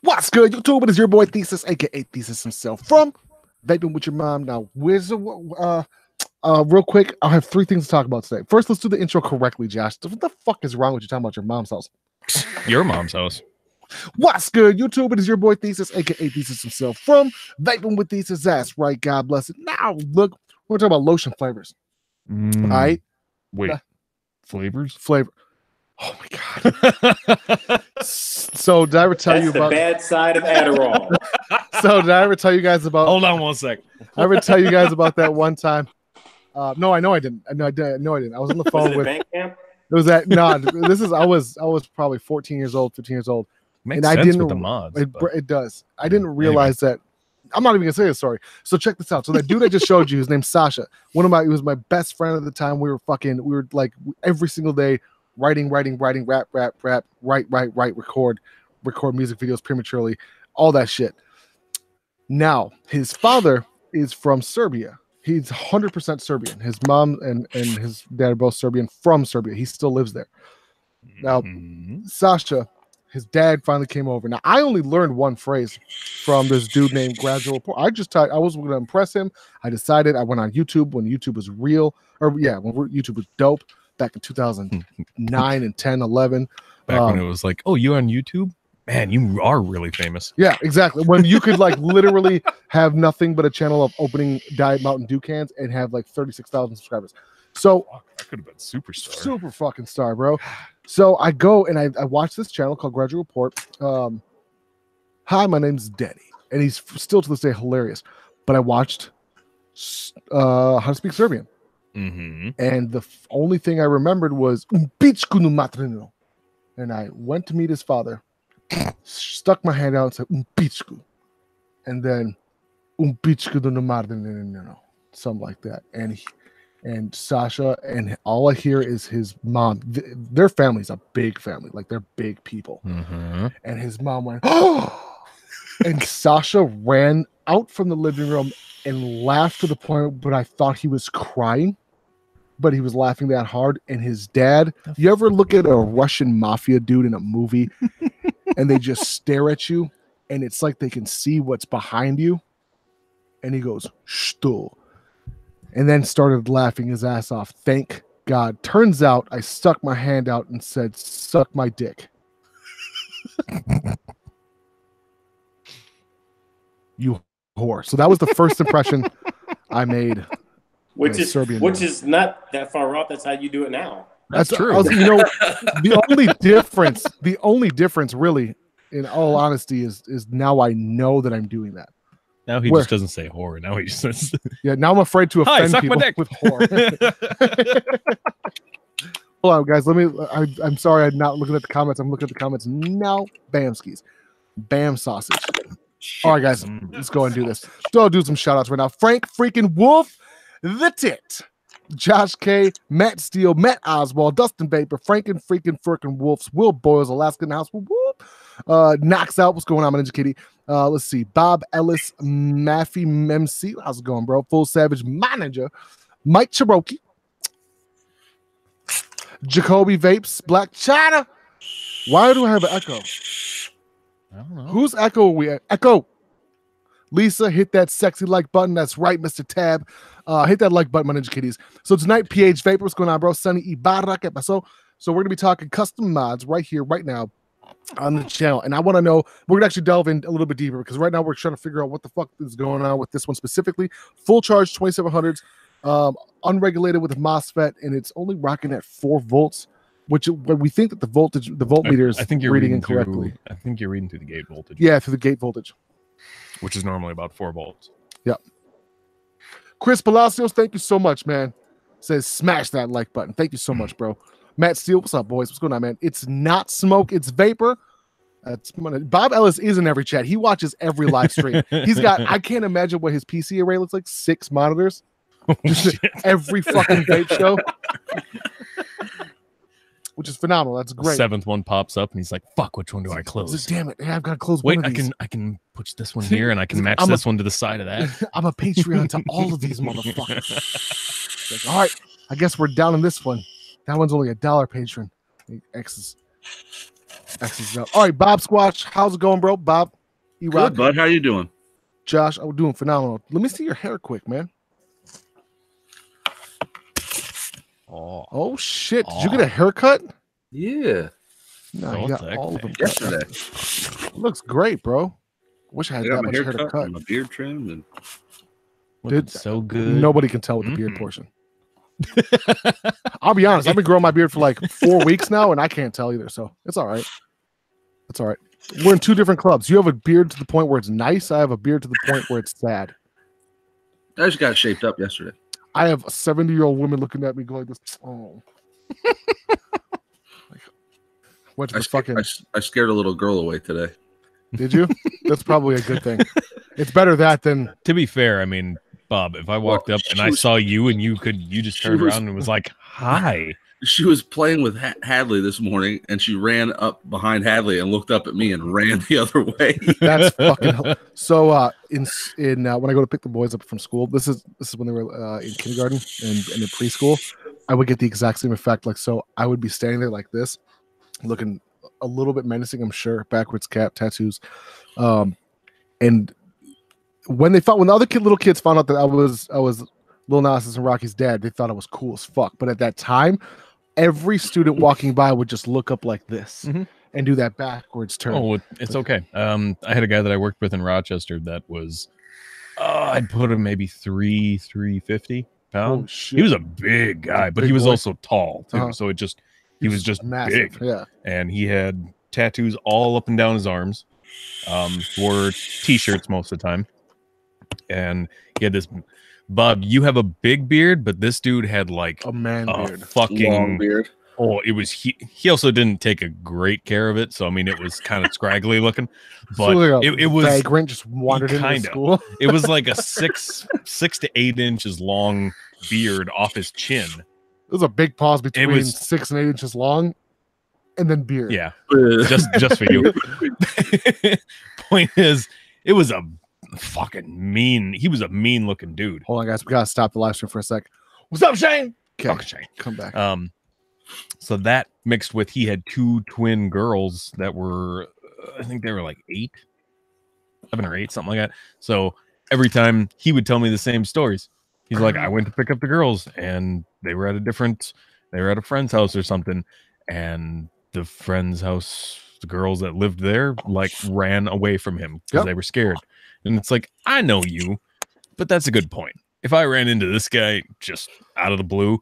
What's good, YouTube? It is your boy Thesis, aka Thesis himself, from Vaping with Your Mom. Now, real quick, I have three things to talk about today. First, let's do the intro correctly, Josh. What the fuck is wrong with you talking about your mom's house? Your mom's house. What's good, YouTube? It is your boy Thesis, aka Thesis himself, from Vaping with Thesis. That's right, God bless it. Now, look, we're talking about lotion flavors. All right? Wait, flavors? Flavor. Oh my god. So did I ever tell you about the bad side of Adderall? So did I ever tell you guys about Hold on one sec. I ever tell you guys about that one time? No, I know I didn't. I didn't. I was on the phone Was it with bank camp? it was that no, this is I was probably 14 years old, 15 years old. Makes And sense I didn't with the mods. it does. I didn't realize that. I'm not even gonna say this story. So check this out. So that dude I just showed you, his name's Sasha. He was my best friend at the time. We were like every single day writing, rap, write, record music videos prematurely, all that shit. Now, his father is from Serbia. He's 100% Serbian. His mom and his dad are both Serbian, from Serbia. He still lives there. Now, Sasha, his dad finally came over. Now, I only learned one phrase from this dude named Gradual Report. I was going to impress him. I decided I went on YouTube when YouTube was real, when YouTube was dope. Back in 2009 and 10, 11. Back when it was like, oh, you're on YouTube? Man, you are really famous. Yeah, exactly. When you could like literally have nothing but a channel of opening Diet Mountain Dew cans and have like 36,000 subscribers. So I could have been superstar. Super fucking star, bro. So I go and I watch this channel called Gradual Report. Hi, my name's Denny. And he's still to this day hilarious. But I watched How to Speak Serbian. And the only thing I remembered was "Umpičku no materinu," and I went to meet his father, stuck my hand out and said "Umpičku," and then "Umpičku no materinu," something like that. And Sasha, and all I hear is his mom. Their family's a big family, like they're big people. And his mom went, "Oh!" And Sasha ran out from the living room and laughed to the point, but I thought he was crying. But he was laughing that hard. And his dad, you ever look at a Russian mafia dude in a movie and they just stare at you and it's like they can see what's behind you? And he goes, "Shto," and then started laughing his ass off. Thank God. Turns out I stuck my hand out and said, "Suck my dick." You whore. So that was the first impression I made. Which is not that far off. That's how you do it now. That's true. The only difference really, in all honesty, is now I know that I'm doing that. Now he just doesn't say whore. Now he just says, yeah, now I'm afraid to offend people with whore. Hold on, guys. I'm sorry I'm not looking at the comments. I'm looking at the comments now. Bam skis. Bam sausage. All right, guys. Let's go and do this. Go do some shout outs right now. Frank freaking Wolf. The Tit, Josh K, Matt Steele, Matt Oswald, Dustin Vapor, Franken freaking Wolves, Will Boyles, Alaskan House, whoop, Knocks Out, what's going on, my Ninja Kitty? Let's see, Bob Ellis, Maffy MC, how's it going, bro? Full Savage, my Ninja, Mike Cherokee, Jacoby Vapes, Black China. Why do I have an echo? I don't know. Whose echo are we at? Echo. Lisa, hit that sexy like button. That's right, Mr. Tab. Hit that like button, my Ninja Kitties. So tonight, PH Vapor, what's going on, bro? Sunny Ibarra, ¿qué pasó? So we're going to be talking custom mods right here, right now on the channel. And I want to know, we're going to actually delve in a little bit deeper because right now we're trying to figure out what the fuck is going on with this one specifically. Full charge 2700s, unregulated with a MOSFET, and it's only rocking at 4 volts, which we think that the voltmeter is reading incorrectly. I think you're reading through the gate voltage. Yeah, through the gate voltage. Which is normally about 4 volts. Yep. Chris Palacios, thank you so much, man. Says smash that like button. Thank you so much, bro. Matt Steele, what's up, boys? What's going on, man? It's not smoke, it's vapor. Bob Ellis is in every chat. He watches every live stream. He's got, I can't imagine what his PC array looks like. 6 monitors. Every fucking vape show. Which is phenomenal. That's great. The 7th one pops up and he's like, fuck, which one do I close? Like, damn it. I've got to close one of these. I can push this one here and I can match this one to the side of that. I'm a Patreon to all of these motherfuckers. Like, all right, I guess we're down on this one. That one's only $1 patron. X's. X's up. All right, Bob Squatch, how's it going, bro? Bob, you rock. Good, bud. How you doing? Josh, I'm doing phenomenal. Let me see your hair quick, man. Oh shit! Did you get a haircut? Yeah. No, you got all of them yesterday. Looks great, bro. Wish I had that much hair to cut. My beard trimmed and dude, so good. Nobody can tell with the beard portion. I'll be honest. I've been growing my beard for like 4 weeks now, and I can't tell either. So it's all right. It's all right. We're in two different clubs. You have a beard to the point where it's nice. I have a beard to the point where it's sad. I just got shaped up yesterday. I have a 70-year-old woman looking at me going, "This, oh." What's the fucking? I scared a little girl away today. Did you? That's probably a good thing. It's better that than. To be fair, I mean, Bob, if I walked up and I saw you and you just turned around and was like, "Hi." She was playing with Hadley this morning, and she ran up behind Hadley and looked up at me and ran the other way. That's fucking. So in when I go to pick the boys up from school, this is when they were in kindergarten and in preschool, I would get the exact same effect. Like, so I would be standing there like this, looking a little bit menacing, I'm sure, backwards cap, tattoos, and when the other little kids found out that I was Lil Nas and Rocky's dad, they thought I was cool as fuck. But at that time, every student walking by would just look up like this and do that backwards turn. Oh, it's okay. I had a guy that I worked with in Rochester that was, I'd put him maybe 350 pounds. Oh, shit. He was a big guy, but he was also tall too. So he was just massive. big. Yeah. And he had tattoos all up and down his arms. Wore t-shirts most of the time. And he had this. Bob, you have a big beard, but this dude had like a man beard, fucking long beard. Oh, it was he also didn't take a great care of it, so I mean it was kind of scraggly looking, but so it was vagrant just wandered into school. It was like a 6 to 8 inches long beard off his chin. There's a big pause between 6 and 8 inches long, and then beard. Yeah, just for you. Point is, it was a fucking mean. He was a mean looking dude. Hold on, guys. We gotta stop the live stream for a sec. What's up, Shane? Okay, Shane, come back. So that mixed with he had 2 twin girls that were, I think they were like 7 or 8, something like that. So every time he would tell me the same stories. He's like, I went to pick up the girls and they were at a friend's house or something, and the friend's house, the girls that lived there like ran away from him because they were scared. And it's like, I know you, but that's a good point. If I ran into this guy just out of the blue,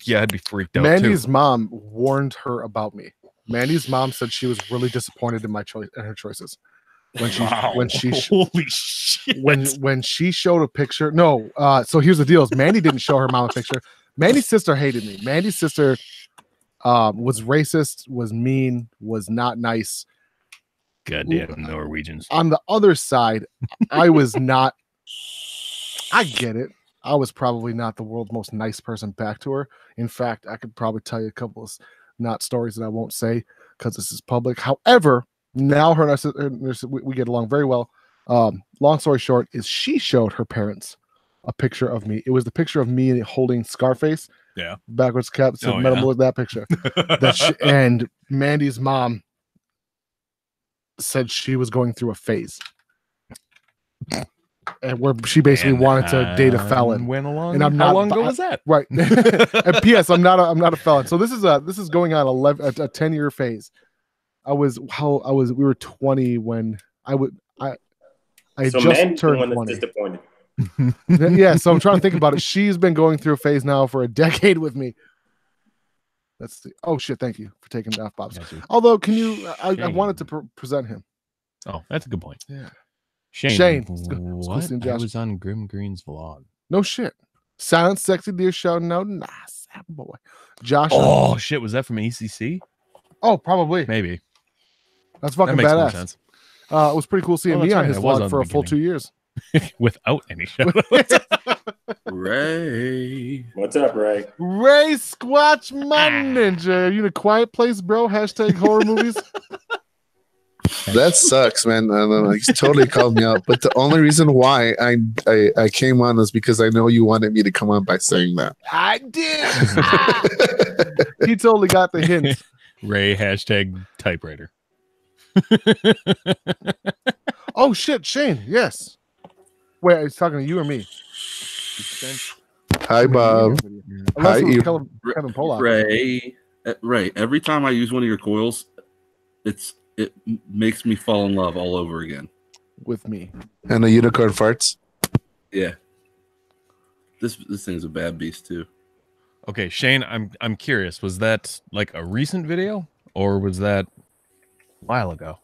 yeah, I'd be freaked out. Mandy's too. mom warned her about me. Mandy's mom said she was really disappointed in her choices. When she holy shit. When she showed a picture. No, so here's the deal: is Mandy didn't show her mom a picture. Mandy's sister hated me. Mandy's sister was racist, was mean, was not nice. Goddamn Norwegians. On the other side, I was not. I get it. I was probably not the world's most nice person back to her. In fact, I could probably tell you a couple of not stories that I won't say because this is public. However, now her and I, we get along very well. Long story short is she showed her parents a picture of me. It was the picture of me holding Scarface. Yeah. Backwards cap. So metal with that picture. And Mandy's mom said she was going through a phase. And where she basically wanted to date a felon. Went along. And how long ago was that? Right. And P.S. I'm not a felon. So this is going on a 10-year phase. We were 20 when I just turned 20. Disappointed. Yeah, so I'm trying to think about it. She's been going through a phase now for a decade with me. Let's see. Oh shit! Thank you for taking it off, Bob. Although, can you? I wanted to present him. Oh, that's a good point. Yeah. Shane. What? I was on Grim Green's vlog. No shit. Silent, sexy deer shouting out. Nah, sad boy. Josh. Oh shit! Was that from ACC? Oh, probably. Maybe. That's fucking that makes badass. More sense. It was pretty cool seeing me on his vlog for a full 2 years. Without any shoutouts. Ray. What's up, Ray? Ray Squatch, my ninja. Are you in a quiet place, bro? Hashtag horror movies. That sucks, man. He totally called me out. But the only reason why I came on is because I know you wanted me to come on by saying that. I did. He totally got the hint. Ray hashtag typewriter. Oh shit, Shane. Yes. Wait, he's talking to you or me? Hi, Bob. Unless Hi, it was you. Kevin Pollock. Ray, every time I use one of your coils, it makes me fall in love all over again. With me. And the unicorn farts. Yeah. This thing's a bad beast too. Okay, Shane, I'm curious. Was that like a recent video or was that a while ago?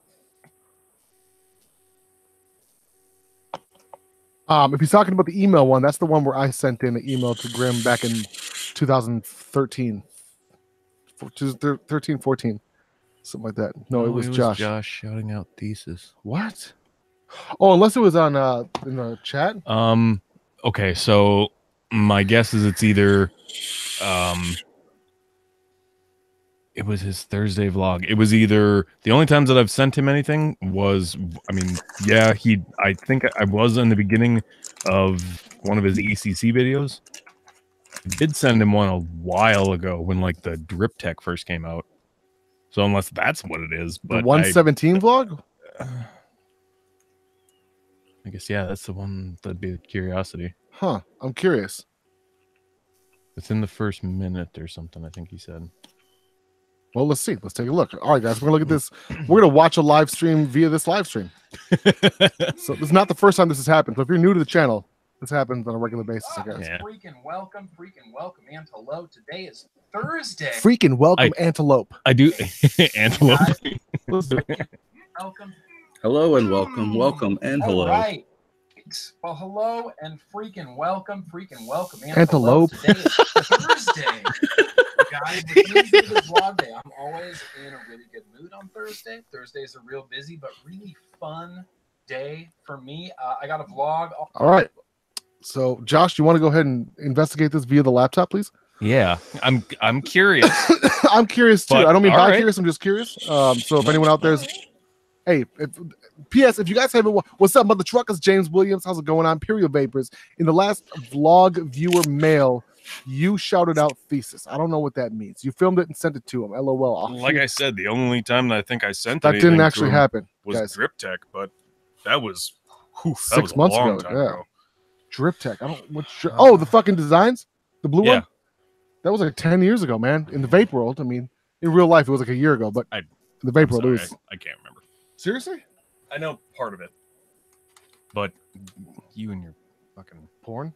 If he's talking about the email one, that's the one where I sent in an email to Grim back in 2013. 14. Something like that. No, it was Josh. Josh shouting out Thesis. What? Oh, unless it was on in the chat. Okay, so my guess is it's either it was his Thursday vlog. It was either the only times that I've sent him anything was, I mean, yeah, I think I was in the beginning of one of his ECC videos. I did send him one a while ago when like the Drip Tech first came out. So unless that's what it is, but the 117 vlog? I guess, yeah, that's the one that'd be the curiosity. Huh. I'm curious. Within the first minute or something, I think he said. Well, let's see. Let's take a look. All right, guys, we're gonna look at this. We're gonna watch a live stream via this live stream. So this is not the first time this has happened. So if you're new to the channel, this happens on a regular basis, I guess. Yeah. Freaking welcome, Antelope. Today is Thursday. Freaking welcome, Antelope. I do. Antelope. Welcome. Hello and welcome, and hello. All right. Well, hello and freaking welcome, Antelope. Today is Thursday. Guys, this is a vlog day. I'm always in a really good mood on Thursday. Thursdays are real busy, but really fun day for me. I got a vlog. All right. So, Josh, do you want to go ahead and investigate this via the laptop, please? Yeah, I'm curious. I'm curious too. But, I don't mean all right. curious. I'm just curious. So, if anyone out there's, hey, P.S. If you guys haven't, what's up, mother truckers? James Williams, how's it going on? Imperial Vapors. In the last vlog viewer mail, you shouted out Thesis. I don't know what that means. You filmed it and sent it to him. LOL. Like I said, the only time that I think I sent that didn't actually happen. Was guys. Drip Tech, but that was 6 months ago. ago. Drip Tech. I don't. Oh, the fucking designs, the blue Yeah. one. That was like 10 years ago, man. In the vape world, I mean, in real life, it was like a year ago, but in the vape world, it was. I can't remember. Seriously? I know part of it, but you and your fucking Porn.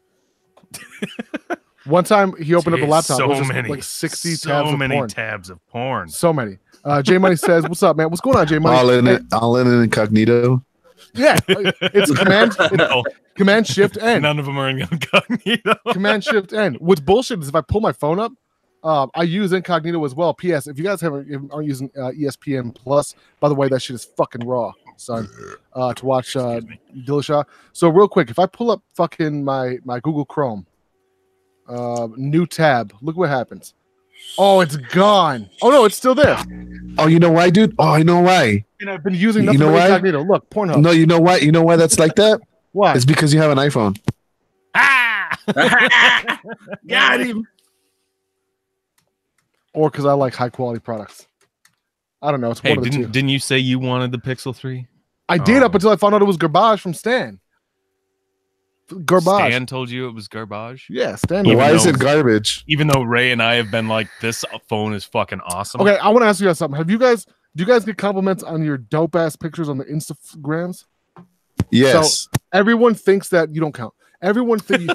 One time he opened up the laptop. So it was just many, like 60 so tabs of many porn. tabs of porn. So many. J Money says, "What's up, man? What's going on, J Money?" All in incognito. Yeah, it's Command Shift N. None of them are in incognito. Command Shift N. What's bullshit is if I pull my phone up, I use incognito as well. P.S. If you guys aren't using ESPN Plus, by the way, that shit is fucking raw, son. To watch Dillashaw. So real quick, if I pull up fucking my Google Chrome, new tab, look what happens. Oh, it's gone. Oh no, it's still there. Oh, you know why, dude? Oh, I know why. And I've been using nothing but incognito. Look, Pornhub. No, you know why? You know why that's like that? Why? It's because you have an iPhone. Got him. Or because I like high quality products. I don't know. It's one of the two. Didn't you say you wanted the Pixel 3? I did up until I found out it was garbage from Stan. Garbage. Stan told you it was garbage? Yeah, Stan. Why is it garbage? Even though Ray and I have been like, this phone is fucking awesome. Okay, I want to ask you guys something. Do you guys get compliments on your dope ass pictures on the Instagrams? Yes. So everyone thinks that you don't count. Everyone thinks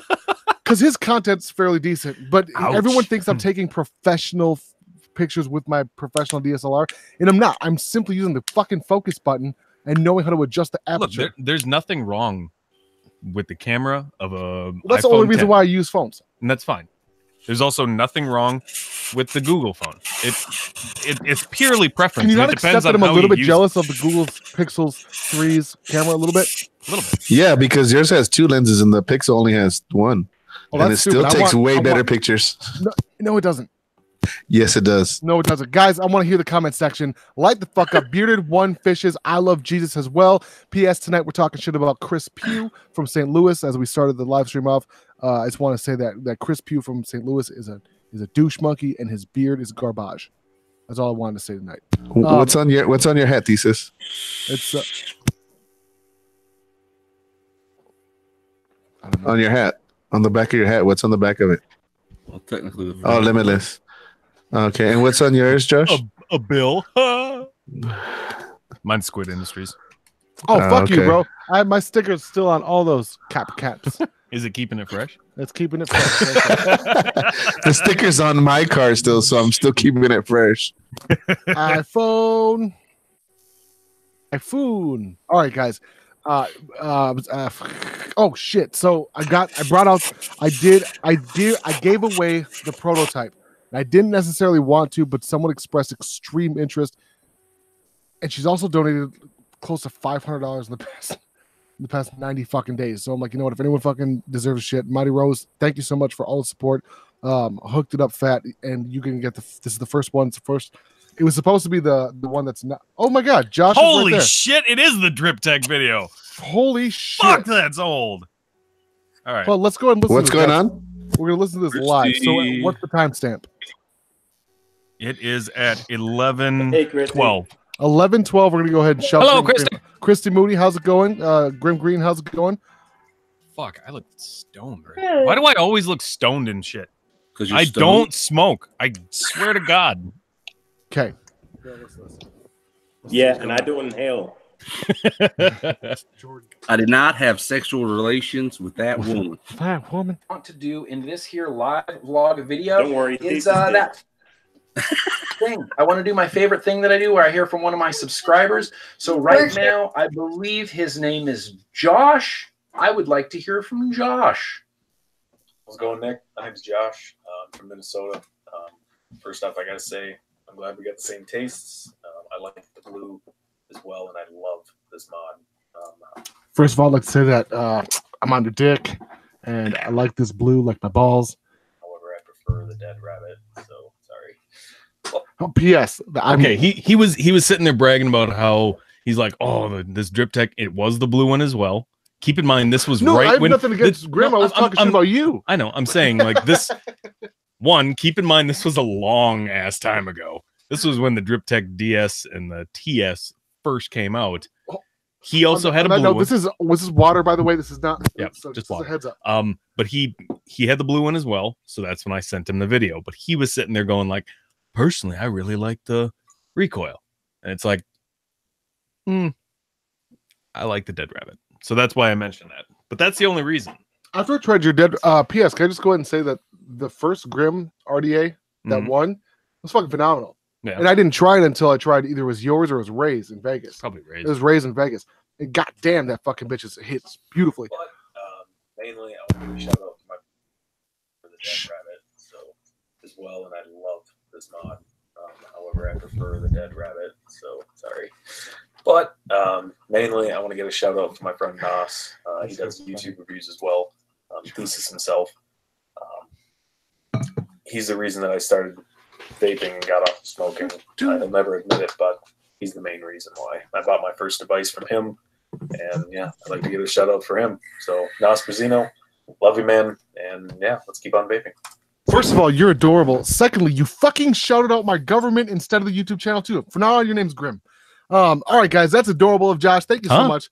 because his content's fairly decent, but everyone thinks I'm taking professional pictures with my professional DSLR, and I'm not. I'm simply using the fucking focus button and knowing how to adjust the aperture. Look, there's nothing wrong with the camera of a that's iPhone the only reason 10, why I use phones, and that's fine. There's also nothing wrong with the Google phone. It's purely preference. Can you not it accept depends that on I'm a how little you bit use jealous of the Google Pixel 3's camera a little bit? A little bit. Yeah, because yours has 2 lenses and the Pixel only has 1. Well, and it still takes way better pictures. No, it doesn't. Yes, it does. No, it doesn't. Guys, I want to hear the comment section. Light the fuck up. Bearded One Fishes. I love Jesus as well. P.S. Tonight we're talking shit about Chris Pugh from St. Louis as we started the live stream off. I just want to say that Chris Pugh from St. Louis is a douche monkey and his beard is garbage. That's all I wanted to say tonight. What's on your hat, Thesis? It's on your hat, on the back of your hat. What's on the back of it? Well, technically, Limitless. Okay, and what's on yours, Josh? A bill. Mine's Squid Industries. Oh, fuck you, okay. bro. I have my stickers still on all those caps. Is it keeping it fresh? It's keeping it fresh. The sticker's on my car still, so I'm still keeping it fresh. iPhone. All right, guys. Oh shit. So I gave away the prototype. I didn't necessarily want to, but someone expressed extreme interest. And she's also donated close to $500 in the past 90 fucking days. So I'm like, you know what? If anyone fucking deserves shit, Mighty Rose, thank you so much for all the support. Hooked it up fat, and you can get this is the first one. It's the first. It was supposed to be the one that's not. Oh my god, Josh! Holy is right there. shit! It is the Drip Tech video. Holy shit! Fuck, that's old. All right. Well, let's go and listen. What's to this, going guys. on? We're gonna listen to this live. So, what's the timestamp? It is at 11:12. 11:12. We're gonna go ahead and shout. Hello, Christy. Christy Moody, how's it going? Grim Green, how's it going? Fuck, I look stoned. Right? Why do I always look stoned and shit? Because I don't smoke. I swear to God. Okay. Yeah, and I do inhale. I did not have sexual relations with that woman. That woman. Want to do in this here live vlog video? Don't worry, is that thing. I want to do my favorite thing that I do, where I hear from one of my subscribers. So right now, I believe his name is Josh. I would like to hear from Josh. How's it going, Nick? My name's Josh. I'm from Minnesota. First off, I gotta say, I'm glad we got the same tastes. I like the blue as well, and I love this mod. First of all, I'd like to say that I'm on your dick, and I like this blue like my balls. However, I prefer the dead rabbit, so sorry. Oh, P.S. Okay, he was sitting there bragging about how he's like, oh, this Drip Tech, it was the blue one as well. Keep in mind, this was no, right I have when nothing against Grim. I was talking shit about you. I know. I'm saying like this. One, keep in mind, this was a long ass time ago. This was when the Drip Tech DS and the TS first came out. He also had a blue one. This is water, by the way. This is not. Yeah, so just water. a Heads up. But he had the blue one as well, so that's when I sent him the video. But he was sitting there going like, personally, I really like the recoil, and it's like, I like the dead rabbit, so that's why I mentioned that. But that's the only reason. After I tried your dead, P.S. Can I just go ahead and say that the first Grim RDA that won was fucking phenomenal. Yeah. And I didn't try it until I tried either it was yours or it was Ray's in Vegas. Probably Ray's. It was Ray's in Vegas. And goddamn, that fucking bitch hits beautifully. But mainly, I want to give a shout out to for the dead rabbit, so as well, and I love this mod. However, I prefer the dead rabbit, so sorry. But mainly, I want to give a shout out to my friend Nas. He does YouTube reviews as well. ThesisHimself. He's the reason that I started vaping and got off smoking. I'll never admit it, but he's the main reason why. I bought my first device from him, and yeah, I'd like to give a shout out for him. So, Nas Brazino, love you, man, and yeah, let's keep on vaping. First of all, you're adorable. Secondly, you fucking shouted out my government instead of the YouTube channel too. For now on, your name's Grim. All right, guys, that's adorable of Josh. Thank you so much.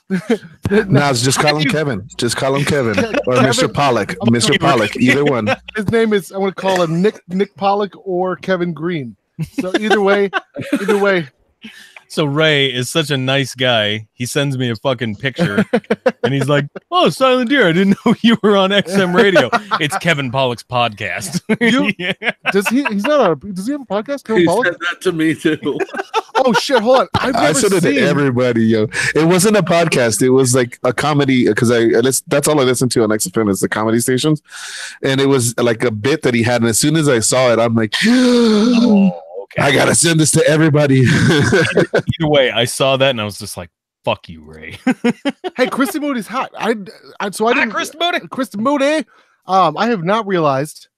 No, just call him Kevin. Just call him Kevin or Mr. Pollock. Mr. Pollock, either one. His name is, I want to call him Nick Pollock or Kevin Green. So either way. So Ray is such a nice guy. He sends me a fucking picture, and he's like, "Oh, Silent Deer, I didn't know you were on XM Radio." It's Kevin Pollock's podcast. Yeah. Does he? He's not a. Does he have a podcast? Kevin He Pollock? said that to me too. Oh shit! Hold on. I said it to everybody, yo. It wasn't a podcast. It was like a comedy because that's all I listen to on XFM is the comedy stations, and it was like a bit that he had. And as soon as I saw it, I'm like, Oh, okay. I gotta send this to everybody. Either way, I saw that and I was just like, "Fuck you, Ray." Hey, Christy Moody's hot. I didn't. Christy Moody. Christy Moody. I have not realized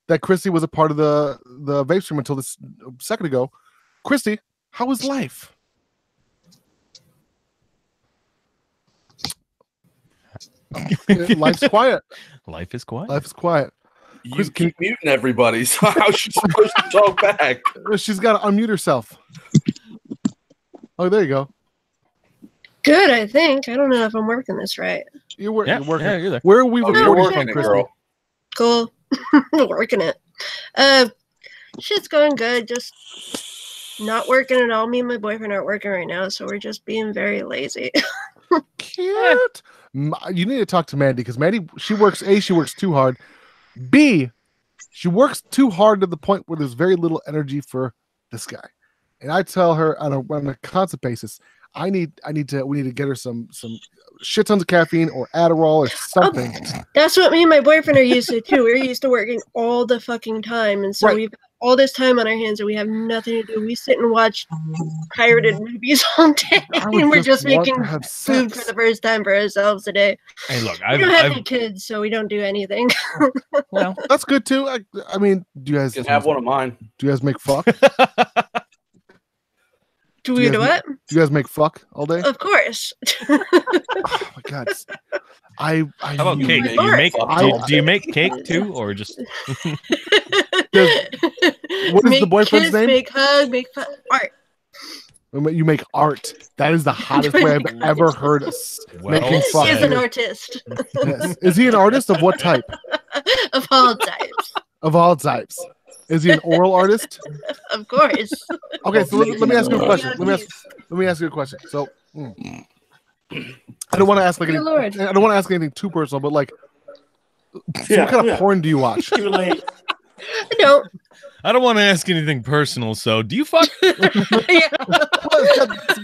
that Christy was a part of the vape stream until this second ago. Christy, how was life? Life's quiet. Life is quiet. Life is quiet. You keep muting everybody, so how's she supposed to talk back? She's got to unmute herself. Oh, there you go. Good, I think. I don't know if I'm working this right. You're working. Yeah, You're working. yeah, you're there. Where are we You're recording working from, it, Christy? girl. Cool. Working it. Shit's going good. Just not working at all. Me and my boyfriend aren't working right now, so we're just being very lazy. Cute. You need to talk to Mandy because Mandy, she works too hard. B, she works too hard to the point where there's very little energy for this guy. And I tell her on a constant basis, we need to get her some shit tons of caffeine or Adderall or something. That's what me and my boyfriend are used to too. We're used to working all the fucking time, and so we've got all this time on our hands and we have nothing to do. We sit and watch pirated movies all day, and we're just making food for the first time for ourselves today. Hey, look, we don't have any kids, so we don't do anything. Well, that's good too. I mean, do you guys have one of mine? Do you guys make fuck? Do we do what? Do you guys make fuck all day? Of course. Oh my god! How about cake? Do you make cake too, or just? What is the boyfriend's name? Make hug, make art. You make art. That is the hottest way I've ever heard making fuck. He is an artist. Yes. Is he an artist of what type? Of all types. Of all types. Is he an oral artist? Of course. Okay, so let me ask you a question. Let me ask you a question. So, I don't want to ask I don't want to ask anything too personal, but like, what kind of porn do you watch? I don't. I don't want to ask anything personal. So, do you fuck?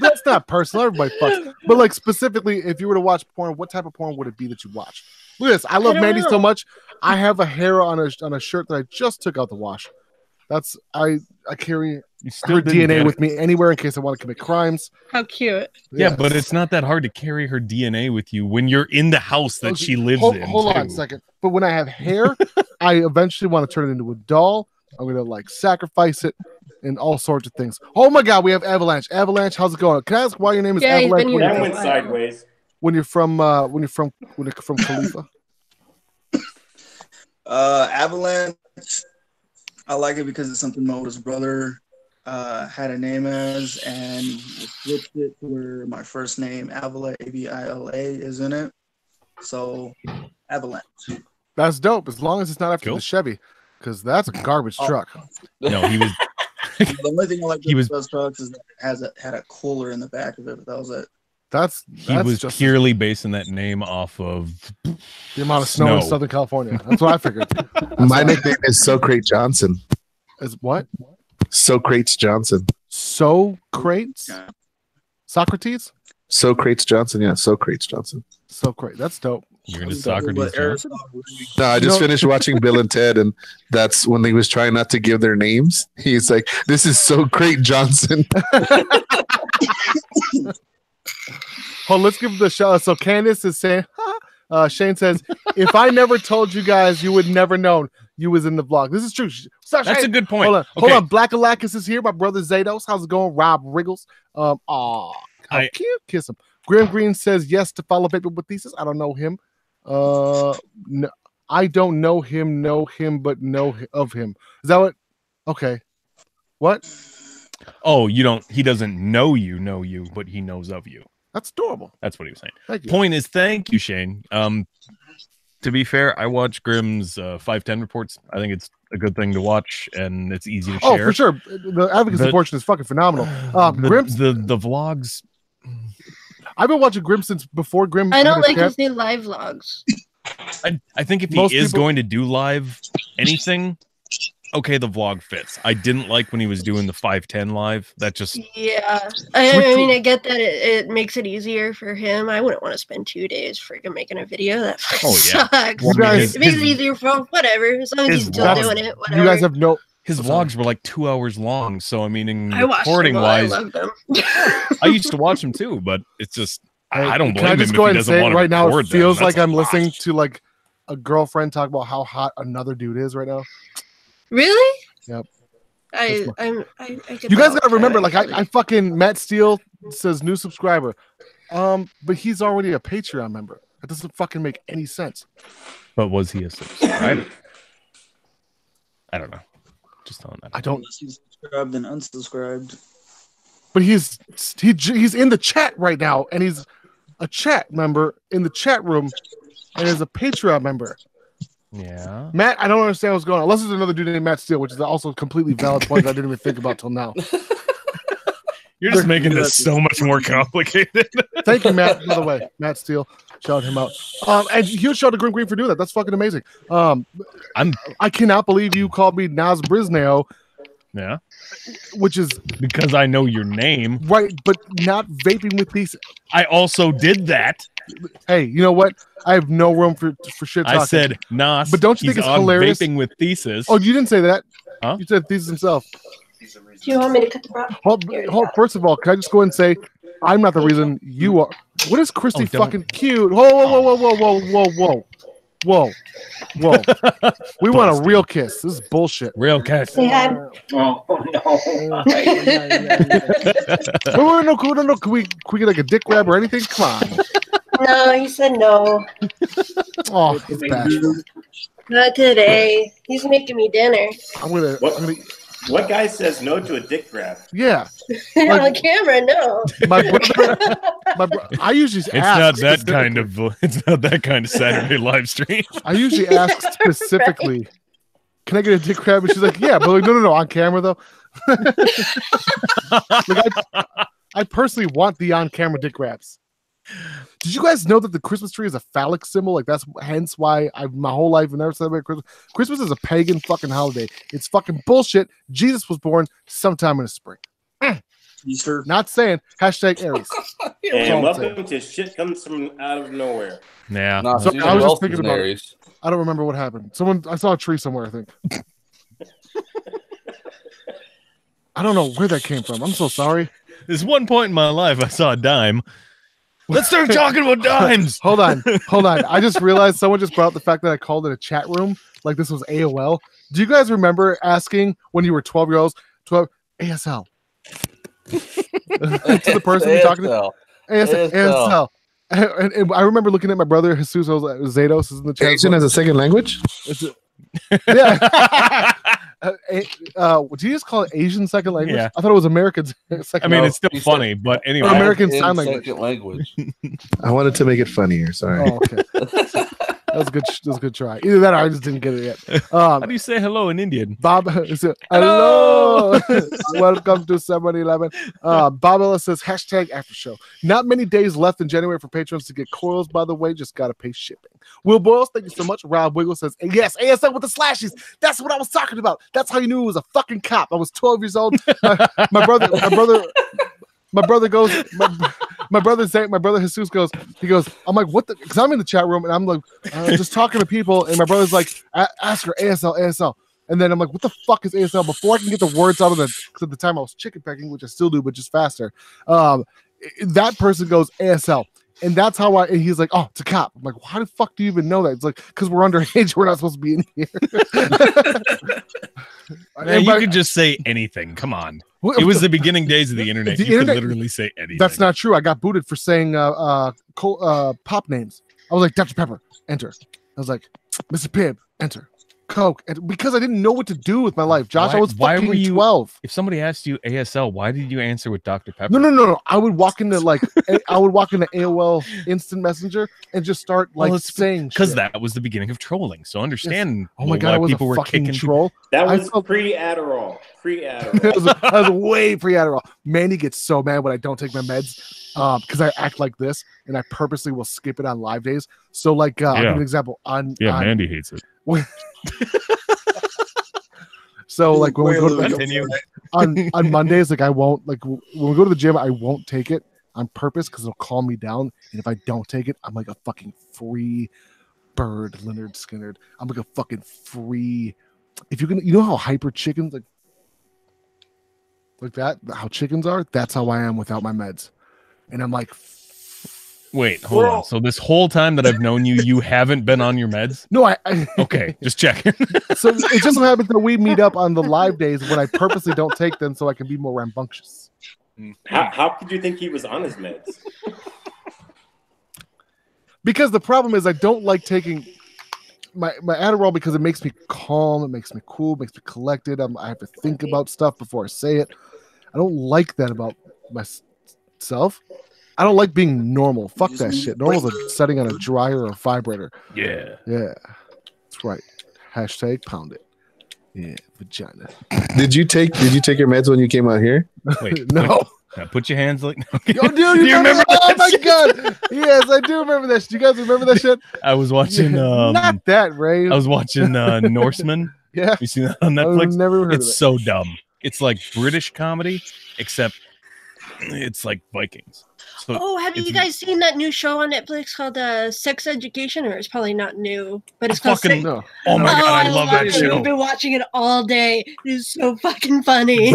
That's not personal. Everybody fucks. But like specifically, if you were to watch porn, what type of porn would it be that you watch? Look at this. I love Mandy so much. I have a hair on a shirt that I just took out the wash. That's I carry her DNA with me anywhere in case I want to commit crimes. How cute. Yeah, but it's not that hard to carry her DNA with you when you're in the house that she lives in. Hold on a second. But when I have hair, I eventually want to turn it into a doll. I'm gonna like sacrifice it and all sorts of things. Oh my god, we have Avalanche. Avalanche, how's it going? Can I ask why your name is Avalanche? That went sideways. When you're from Khalifa? Avalanche. I like it because it's something my oldest brother had a name as, and I switched it to where my first name, Avila, Avila, is in it. So, Avalanche. That's dope. As long as it's not after the Chevy, because that's a garbage truck. No, he was. The only thing I like about those trucks is that it had a cooler in the back of it, but that was it. He was just purely basing that name off of the amount of snow in Southern California. That's what I figured. My nickname is Socrates Johnson. Is what? Socrates Johnson. Socrates? Socrates? Socrates Johnson. Yeah, Socrates Johnson. Socrates. That's dope. You're into Socrates Johnson? No, I just finished watching Bill and Ted, and that's when he was trying not to give their names. He's like, "This is Socrates Johnson." Oh, let's give the shout out. So Candace is saying, Shane says, if I never told you guys, you would never known you was in the vlog. This is true. That's a good point. Hold on. Black Alakis is here. My brother Zados. How's it going? Rob Wriggles. How cute. Kiss him. Graham Green says yes to follow VapingWithThesis. I don't know him. No, I don't know him, but know of him. Is that what? Okay. What? Oh, you don't. He doesn't know you, but he knows of you. That's adorable. That's what he was saying. Thank you. Point is, thank you, Shane. To be fair, I watch Grimm's 510 reports. I think it's a good thing to watch, and it's easy to share. Oh, for sure. The advocacy portion is fucking phenomenal. Grimm's the vlogs. I've been watching Grimm since before Grimm. I don't like his new live vlogs. I think if he is going to do live anything, okay, the vlog fits. I didn't like when he was doing the 510 live. That just I mean, I get that it makes it easier for him. I wouldn't want to spend 2 days freaking making a video. That sucks. You guys, it makes it easier for him. Whatever, as long as he's still doing it. Whatever. You guys have no. His vlogs were like 2 hours long, so I mean, in recording wise, I love them. I used to watch them too, but it's just I don't blame him if he doesn't want to right now. record It feels them. like I'm listening to like a girlfriend talk about how hot another dude is right now. Really? Yep. I you guys gotta remember, like I fucking Matt Steele says new subscriber, but he's already a Patreon member. That doesn't fucking make any sense. But was he a subscriber? I don't know. Just telling that. I don't. Unless he's subscribed and unsubscribed. But he's in the chat right now, and he's a chat member in the chat room, and is a Patreon member. Yeah. Matt, I don't understand what's going on. Unless there's another dude named Matt Steele, which is also a completely valid point that I didn't even think about till now. You're just making this so much more complicated. Thank you, Matt. By the way, Matt Steele, shout him out. And huge shout out to Grim Green for doing that. That's fucking amazing. I cannot believe you called me Nas Brisneo. Yeah. Which is because I know your name. Right, but not Vaping with Thesis. I also did that. Hey, you know what? I have no room for shit talking. I said Nas. But don't you think it's hilarious? Vaping with Thesis. Oh, you didn't say that. Huh? You said Thesis himself. Do you want me to cut the prop? Hold, first of all, can I just go ahead and say I'm not the reason you are. What is Christy fucking cute? Whoa. We want a real kiss. This is bullshit. Real kiss. Yeah. Oh no. No. Can we get like a dick grab or anything? Come on. No, he said no. Oh, it's bashful. Not today. He's making me dinner. What guy says no to a dick grab? Yeah. On camera, no. My brother, I usually It's ask. not that kind of Saturday live stream. I usually ask specifically, can I get a dick grab? And she's like, yeah, but like, no, on camera though. I personally want the on-camera dick grabs. Did you guys know that the Christmas tree is a phallic symbol? Like that's hence why my whole life I've never celebrated Christmas. Christmas is a pagan fucking holiday. It's fucking bullshit. Jesus was born sometime in the spring. Easter. Not saying hashtag Aries. And welcome to shit comes from out of nowhere. Yeah. Nah, So I was just thinking about Aries. I don't remember what happened. I saw a tree somewhere, I think. I don't know where that came from. I'm so sorry. There's one point in my life I saw a dime. Let's start talking about dimes. Hold on. I just realized someone just brought up the fact that I called it a chat room, like this was AOL. Do you guys remember asking when you were 12 years old, 12 ASL? To the person you're talking to? ASL. And I remember looking at my brother Jesus Zados is in the chat. Asian as a second language? Yeah. Do you just call it Asian second language? Yeah. I thought it was American second. I mean, it's still funny, but anyway. American Sign Language. Second language. I wanted to make it funnier. Sorry. Oh, okay. That was a good try. Either that or I just didn't get it yet. How do you say hello in Indian? Bob, hello. Welcome to 7-Eleven. Bob Ellis says hashtag after show. Not many days left in January for patrons to get coils, by the way. Just got to pay shipping. Will Boyles, thank you so much. Rob Wiggle says, yes, ASL with the slashes. That's what I was talking about. That's how you knew it was a fucking cop. I was 12 years old. My brother goes, my brother Jesus goes, I'm like, what the, because I'm in the chat room and I'm like, just talking to people, and my brother's like, ask her ASL. And then I'm like, what the fuck is ASL? Before I can get the words out of the, because at the time I was chicken pecking, which I still do, but just faster. That person goes ASL. And that's how and he's like, oh, it's a cop. I'm like, how the fuck do you even know that? It's like, because we're underage, we're not supposed to be in here. Man, you could just say anything. Come on. It was the beginning days of the internet. You could literally say anything. That's not true. I got booted for saying pop names. I was like, Dr. Pepper, enter. I was like, Mr. Pibb, enter. Coke, because I didn't know what to do with my life. Josh, I was fucking 12. If somebody asked you ASL, why did you answer with Dr. Pepper? No. I would walk into AOL Instant Messenger and just start saying because that was the beginning of trolling. So understand. Yes. Oh my god, I was people a fucking troll. That was pre-Adderall. I was way pre-Adderall. Mandy gets so mad when I don't take my meds because I act like this and I purposely will skip it on live days. So I'll give an example on Mandy hates it. So when we go to on Mondays, I won't when we go to the gym, I won't take it on purpose because it'll calm me down. And if I don't take it, I'm like a fucking free bird, Leonard Skinner. I'm like a fucking free. If you know how hyper chickens like that, how chickens are. That's how I am without my meds, and I'm like. Wait, hold on. So this whole time that I've known you, you haven't been on your meds? No, I okay, just checking. So it just so happens that we meet up on the live days when I purposely don't take them so I can be more rambunctious. How could you think he was on his meds? Because the problem is I don't like taking my Adderall because it makes me calm, it makes me cool, it makes me collected. I have to think about stuff before I say it. I don't like that about myself. I don't like being normal. Fuck that shit. Normal's a setting on a dryer or a vibrator. Yeah. Yeah. That's right. Hashtag pound it. Yeah, vagina. Did you take your meds when you came out here? Wait, no. Put your hands like. Yo, dude, you remember that? Oh my god! Yes, I do remember that. You guys remember that shit? I was watching. Not that, Ray. I was watching Norseman. Yeah, you seen that on Netflix? I've never heard of it. It's so dumb. It's like British comedy, except it's like Vikings. So have you guys seen that new show on Netflix called Sex Education? Or it's probably not new, but it's called Sex. No. Oh my god, I love that show. I've been watching it all day. It is so fucking funny.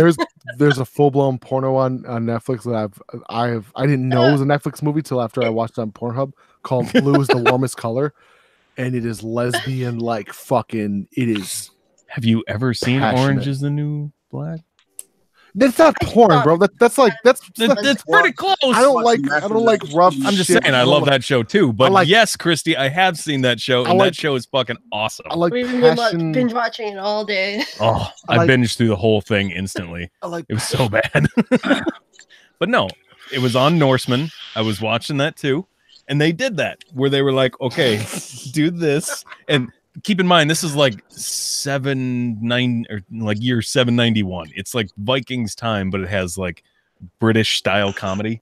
There's a full blown porno on Netflix that I didn't know it was a Netflix movie till after I watched it on Pornhub called Blue is the Warmest Color, and it is lesbian like fucking. It is. Have you ever seen passionate. Orange is the New Black? That's not porn, bro. That's pretty close. I don't like rough. I'm just shit. saying, I love that show too. But yes, Christy, I have seen that show, and that show is fucking awesome. I like We've been binge watching it all day. Oh, I binged through the whole thing instantly. It was so bad. But no, it was on Norseman. I was watching that too, and they did that where they were like, "Okay, do this," and keep in mind, this is like year 791. It's like Vikings time, but it has like British style comedy.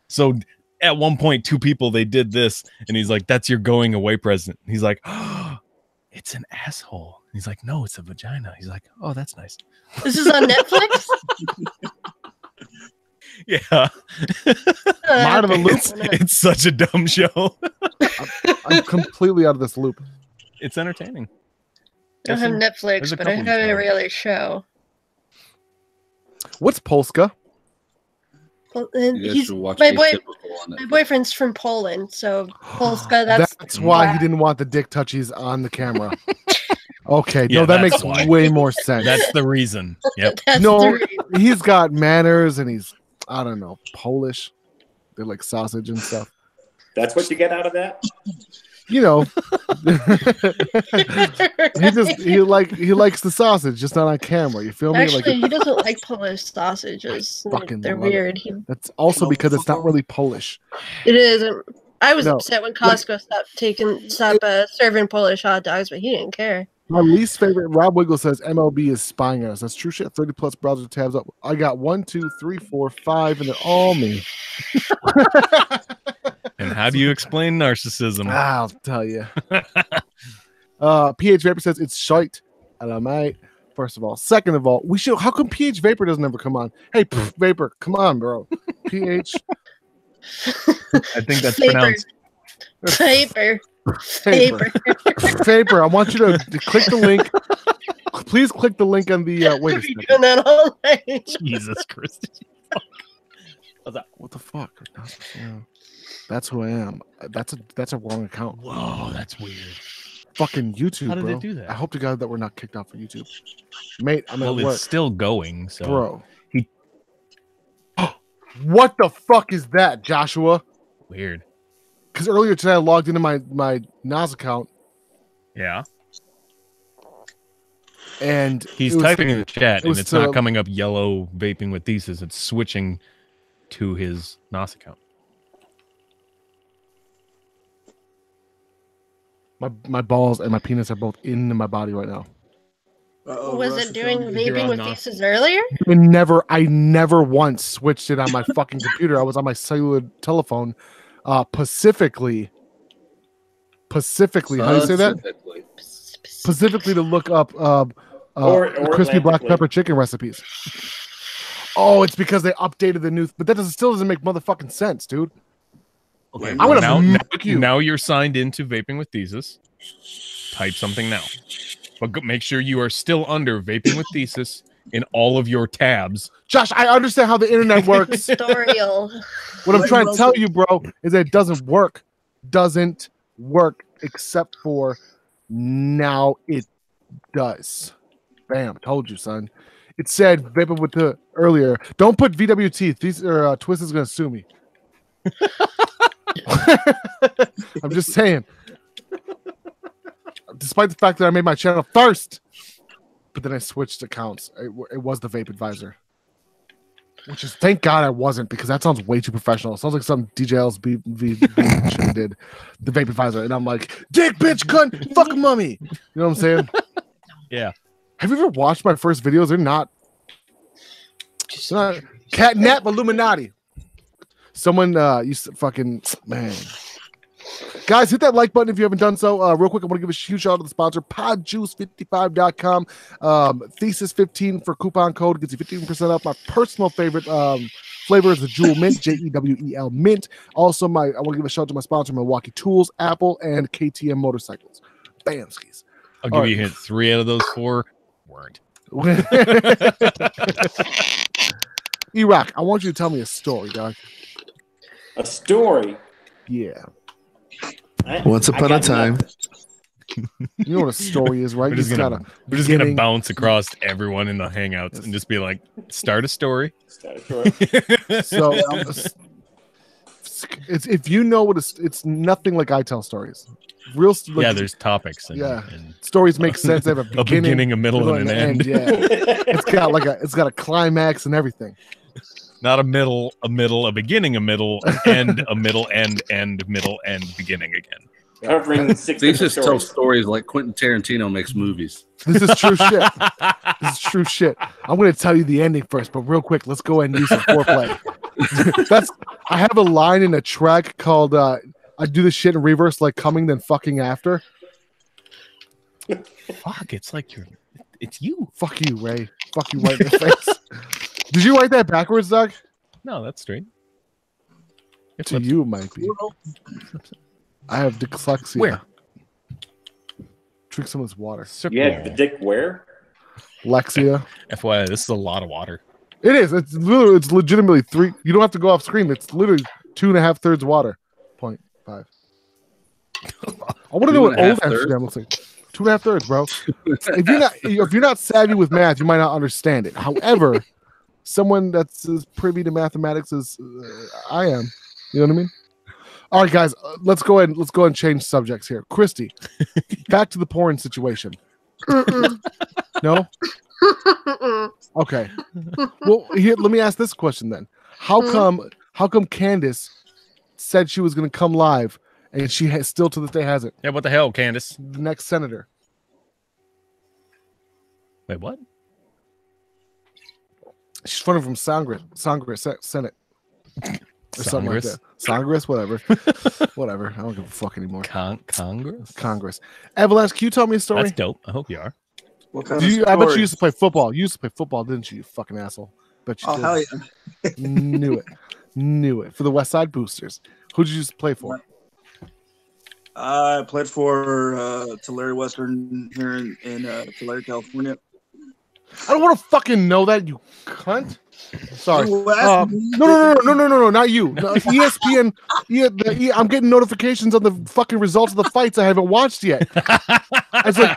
So at one point, two people, they did this, and he's like, "That's your going away present." And he's like, "Oh, it's an asshole." And he's like, "No, it's a vagina." He's like, "Oh, that's nice." This is on Netflix? Yeah. Out of the loop. It's such a dumb show. I'm completely out of this loop. It's entertaining. I don't have Netflix, but I have a regular show. What's Polska? Well, my boyfriend's from Poland, so Polska. That's why he didn't want the dick touchies on the camera. Okay, Yeah, no, that that's makes why. way more sense. That's the reason. Yep. No, he's got manners and he's, I don't know, Polish. They like sausage and stuff. That's what you get out of that? You know, he likes the sausage, just not on camera. You feel me? Actually, he doesn't like Polish sausages. They're weird. That's also because it's not really Polish. It isn't. I was upset when Costco stopped serving Polish hot dogs, but he didn't care. My least favorite, Rob Wiggle says MLB is spying on us. That's true shit. 30 plus browser tabs up. I got 1, 2, 3, 4, 5, and they're all me. And how do you explain narcissism? I'll tell you. PH Vapor says it's shite. Hello, mate. First of all. Second of all, we should. How come PH Vapor doesn't ever come on? Hey, Vapor, come on, bro. PH. I think that's pronounced Vapor. Vapor. I want you to click the link. Please click the link on the. Wait a second. Doing that all night. Jesus Christ. What the fuck? That's who I am. That's a wrong account. Whoa, that's weird. Fucking YouTube, How did bro. they do that? I hope to God that we're not kicked off of YouTube, mate. I'm well, at work. it's still going, so Bro. What the fuck is that, Joshua? Weird. Because earlier today I logged into my Nas account. Yeah. And he's typing in the chat, and it's not to, coming up yellow vaping with thesis. It's switching to his NOS account. My balls and my penis are both in my body right now. Was it doing vaping with thesis earlier? I never once switched it on my fucking computer. I was on my cellular telephone. Pacifically, how do you say that? Pacifically to look up crispy black pepper chicken recipes. Oh, it's because they updated the new, but that still doesn't make motherfucking sense, dude. Okay, I'm gonna mock you. Now you're signed into Vaping with Thesis. Type something now, but make sure you are still under Vaping with Thesis in all of your tabs. Josh, I understand how the internet works. Tutorial. What I'm trying to tell you, bro, is that it doesn't work. Doesn't work, except for now it does. Bam, told you, son. It said Vaping with the earlier. Don't put VWT. These are Twist is gonna sue me. I'm just saying. despite the fact that I made my channel first, but then I switched accounts. It was the Vape Advisor, which is thank God I wasn't, because that sounds way too professional. It sounds like some DJL's shit did, the Vape Advisor, and I'm like, dick, bitch, cunt, fuck mummy. You know what I'm saying? Yeah. Have you ever watched my first videos? They're not catnap Illuminati. Someone used to fucking man. Guys, hit that like button if you haven't done so. Real quick, I want to give a huge shout out to the sponsor, podjuice55.com. Thesis15 for coupon code gets you 15% off. My personal favorite flavor is the Jewel Mint, Jewel Mint. Also, I want to give a shout out to my sponsor, Milwaukee Tools, Apple, and KTM Motorcycles. Bamskis. I'll give you a hint. 3 out of those 4 weren't. E-Rock, I want you to tell me a story, dog. A story? Yeah. Once upon a time. You know what a story is, right? We're just gonna bounce across everyone in the Hangouts and just be like, start a story. Start a story. So it's if you know what it's nothing like I tell stories. Real like, there's topics. And stories make sense. They have a beginning, a middle, and an end. Yeah, it's got a climax and everything. Not a middle, a beginning, a middle, an end, a middle, end, middle, end, beginning again. Covering 6 Thesis tells stories like Quentin Tarantino makes movies. This is true shit. This is true shit. I'm going to tell you the ending first, but real quick, let's go ahead and do some foreplay. I have a line in a track called I do this shit in reverse, like coming then fucking after. Fuck, it's like it's you. Fuck you, Ray. Fuck you right in the face. Did you write that backwards, Doug? No, that's straight. To you, it might be. I have dyslexia. Where? Drink some of this water. You had the dick where? Lexia. FYI, this is a lot of water. It is. It's legitimately 3. You don't have to go off screen. It's literally 2.5 thirds water. 0.5. I want to know what old Amsterdam looks like. 2.5 thirds, bro. If you're not savvy with math, you might not understand it. However, someone that's as privy to mathematics as I am, you know what I mean? All right, guys, let's go ahead and change subjects here. Christy, back to the porn situation. No? Okay. Well, here, let me ask this question then. How come Candace said she was going to come live and she still to this day hasn't? Yeah, what the hell, Candace? The next senator. Wait, what? She's running from Congress, Senate. Or something like that. Congress, whatever. Whatever. I don't give a fuck anymore. Congress. Avalanche, can you tell me a story? That's dope. I hope you are. What kind of story? I bet you used to play football. You used to play football, didn't you, you fucking asshole? Bet you did. Hell yeah. Knew it. For the West Side Boosters. Who did you used to play for? I played for Tulare Western here in Tulare, California. I don't want to fucking know that, you cunt. Sorry. No, not you. No, ESPN. I'm getting notifications on the fucking results of the fights I haven't watched yet. I was like,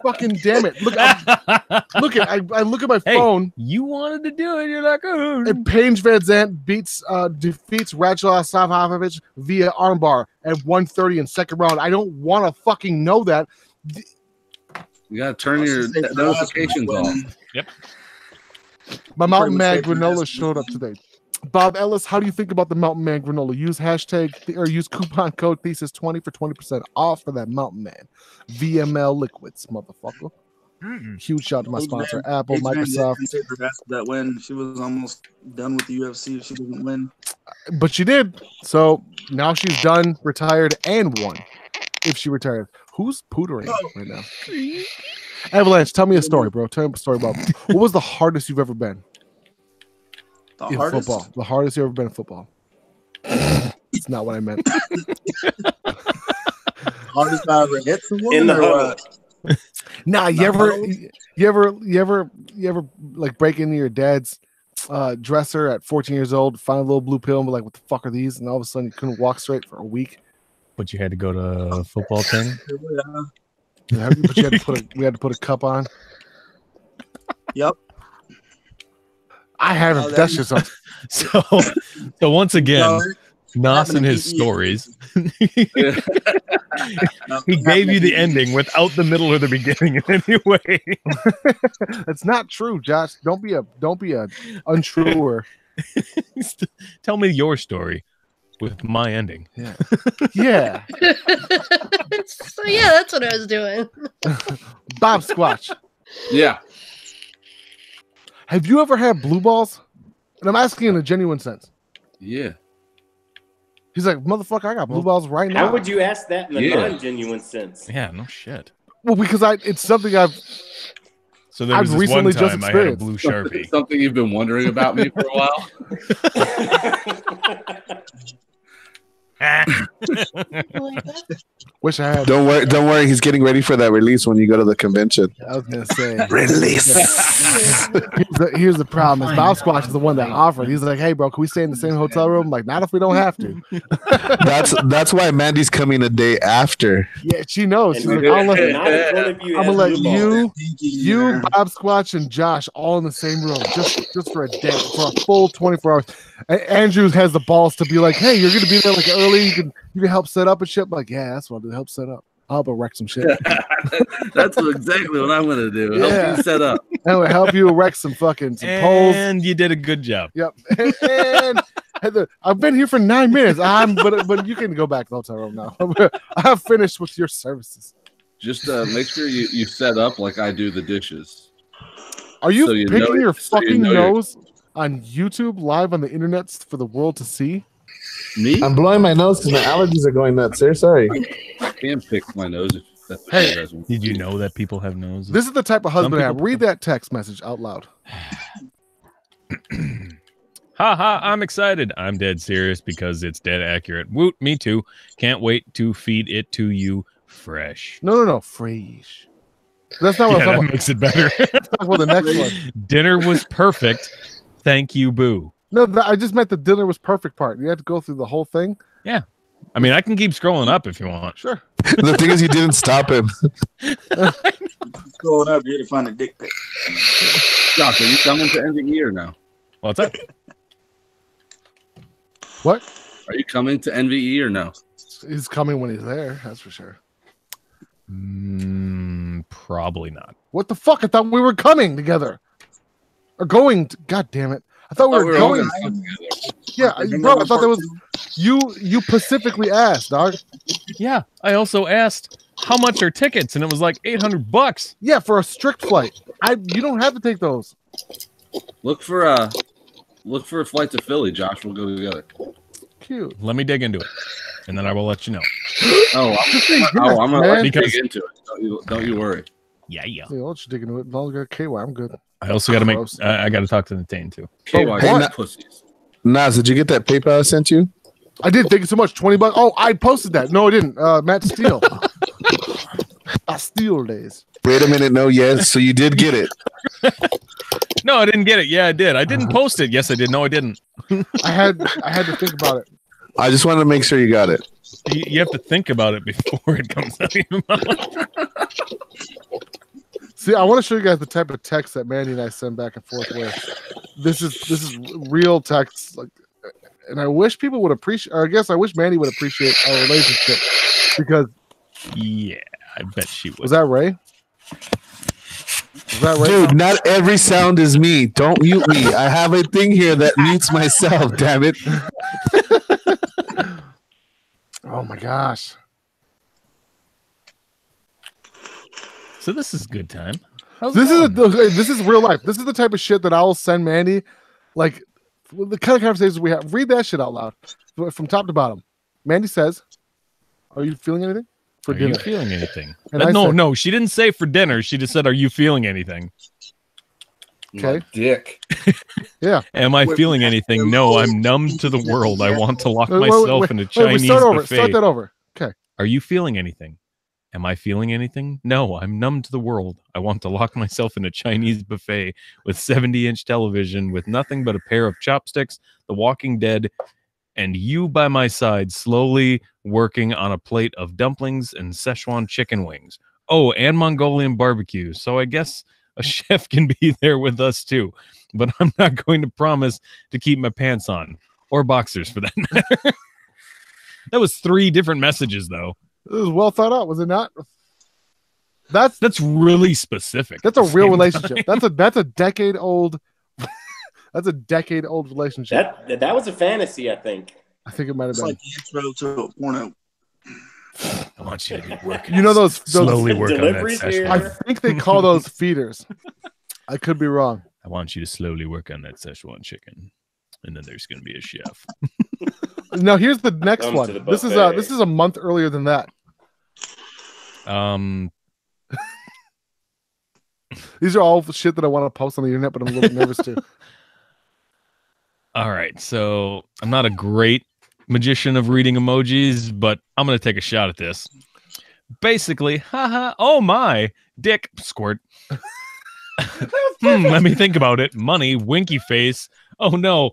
fucking damn it! I look at my phone. You wanted to do it. You're like, oh. And Paige Van Zandt defeats Radula Savhovic via armbar at 1:30 in second round. I don't want to fucking know that. You gotta turn your notifications on. Yep. My Mountain Man granola showed up today. Bob Ellis, how do you think about the Mountain Man granola? Use use coupon code Thesis20 for 20% off for that Mountain Man. VML liquids, motherfucker. Huge shout out to my sponsor, Apple, Microsoft. That win, she was almost done with the UFC if she didn't win. But she did. So now she's done, retired, and won. If she retired. Who's pootering right now? Avalanche, tell me a story, bro. Tell me a story about what was the hardest you've ever been in football. The hardest you've ever been in football. It's not what I meant. Hardest I ever hit someone in the huddle. Nah, you ever like break into your dad's dresser at 14 years old, find a little blue pill, and be like, "What the fuck are these?" And all of a sudden, you couldn't walk straight for a week. But you had to go to a football thing. Yeah, but we had to put a cup on. Yep. I haven't. That's just so once again, Nos and his stories. He gave you the ending without the middle or the beginning in any way. That's not true, Josh. Don't be a untruer. Tell me your story with my ending. Yeah. Yeah. So yeah, that's what I was doing. Bob Squatch. Yeah. Have you ever had blue balls? And I'm asking in a genuine sense. Yeah. He's like, motherfucker, I got blue balls right now. How would you ask that in a non-genuine sense? Yeah, no shit. Well, because it's something I've recently just experienced. I had a blue Sharpie. Something you've been wondering about me for a while. Wish I had. Don't worry. He's getting ready for that release when you go to the convention. I was gonna say release. Here's the problem: is Bob Squatch is the one that offered. He's like, "Hey, bro, can we stay in the same hotel room?" I'm like, not if we don't have to. that's why Mandy's coming a day after. Yeah, she knows. She's like, I'm gonna let you, Bob Squatch, and Josh all in the same room just for a day, for a full 24 hours. And Andrew has the balls to be like, "Hey, you're gonna be there like early. You can help set up and shit." I'm like, yeah, that's what I'll do. Help set up. I'll help wreck some shit. That's exactly what I'm gonna do. Help you set up. And we'll help you wreck some poles. And you did a good job. Yep. And I've been here for 9 minutes. But you can go back to the hotel room now. I've finished with your services. Just make sure you set up like I do the dishes. Are you picking your fucking nose on YouTube live on the internet for the world to see? Me? I'm blowing my nose because my allergies are going nuts. Sir, sorry. I can pick my nose if that's what Hey, you guys want. Did you know that people have noses? This is the type of husband I have. people- Read that text message out loud. Ha ha, I'm excited. I'm dead serious because it's dead accurate. Woot, me too. Can't wait to feed it to you fresh. No. Fresh. That's not what I'm Yeah, talking that about. makes it better. Well, the next one. Dinner was perfect. Thank you, boo. No, I just meant the dinner was perfect part. You had to go through the whole thing. Yeah. I mean, I can keep scrolling up if you want. Sure. The thing is, you didn't stop him. Going up here to find a dick pic. Josh, are you coming to NVE or no? What's up? What? Are you coming to NVE or no? He's coming when he's there. That's for sure. Probably not. What the fuck? I thought we were coming together. Or going. God damn it. I thought we were going. Yeah, bro, I thought that was you specifically asked, dog. Yeah, I also asked how much are tickets, and it was like $800. Yeah, for a strict flight. You don't have to take those. Look for a flight to Philly, Josh. We'll go together. Cute. Let me dig into it, and then I will let you know. I'm gonna dig into it. Don't you worry. Yeah. I'll let you dig into it. As long as I got KY, I'm good. I also got to make. I got to talk to Natane too. KY, pussies. Nas, did you get that PayPal I sent you? I did. Thank you so much. $20. Oh, I posted that. No, I didn't. Matt Steele. Steele days. Wait a minute. No, yes. So you did get it. No, I didn't get it. Yeah, I did. I didn't post it. Yes, I did. No, I didn't. I had to think about it. I just wanted to make sure you got it. You have to think about it before it comes out of your mouth. See, I want to show you guys the type of text that Mandy and I send back and forth with. This is real text, like, and I wish people would appreciate. Or I guess I wish Mandy would appreciate our relationship because. Yeah, I bet she would. Was that Ray? Dude, not every sound is me. Don't mute me. I have a thing here that mutes myself. Damn it! Oh my gosh. So this is good time. This is real life. This is the type of shit that I will send Mandy, like the kind of conversations we have. Read that shit out loud from top to bottom. Mandy says, "Are you feeling anything for dinner? Are you feeling anything?" And No, she didn't say for dinner. She just said, "Are you feeling anything?" Okay, dick. Yeah. Am I feeling anything? No, I'm numb to the world. I want to lock myself in a Chinese buffet. Start that over. Okay. Are you feeling anything? Am I feeling anything? No, I'm numb to the world. I want to lock myself in a Chinese buffet with 70-inch television with nothing but a pair of chopsticks, The Walking Dead, and you by my side slowly working on a plate of dumplings and Szechuan chicken wings. Oh, and Mongolian barbecue. So I guess a chef can be there with us too. But I'm not going to promise to keep my pants on. Or boxers for that matter. That was 3 different messages, though. It was well thought out, was it not? That's really specific. That's a real relationship. That's a decade old. That's a decade old relationship. That was a fantasy, I think. I think it might have been. Like the intro to a porno. I want you to be working. You know those slowly work on that session. I think they call those feeders. I could be wrong. I want you to slowly work on that Szechuan chicken, and then there's going to be a chef. Now here's the next one. This is a month earlier than that. These are all shit that I want to post on the internet, but I'm a little nervous too. All right, so I'm not a great magician of reading emojis, but I'm going to take a shot at this. Basically, haha, oh my, dick, squirt. Let me think about it. Money, winky face. Oh no.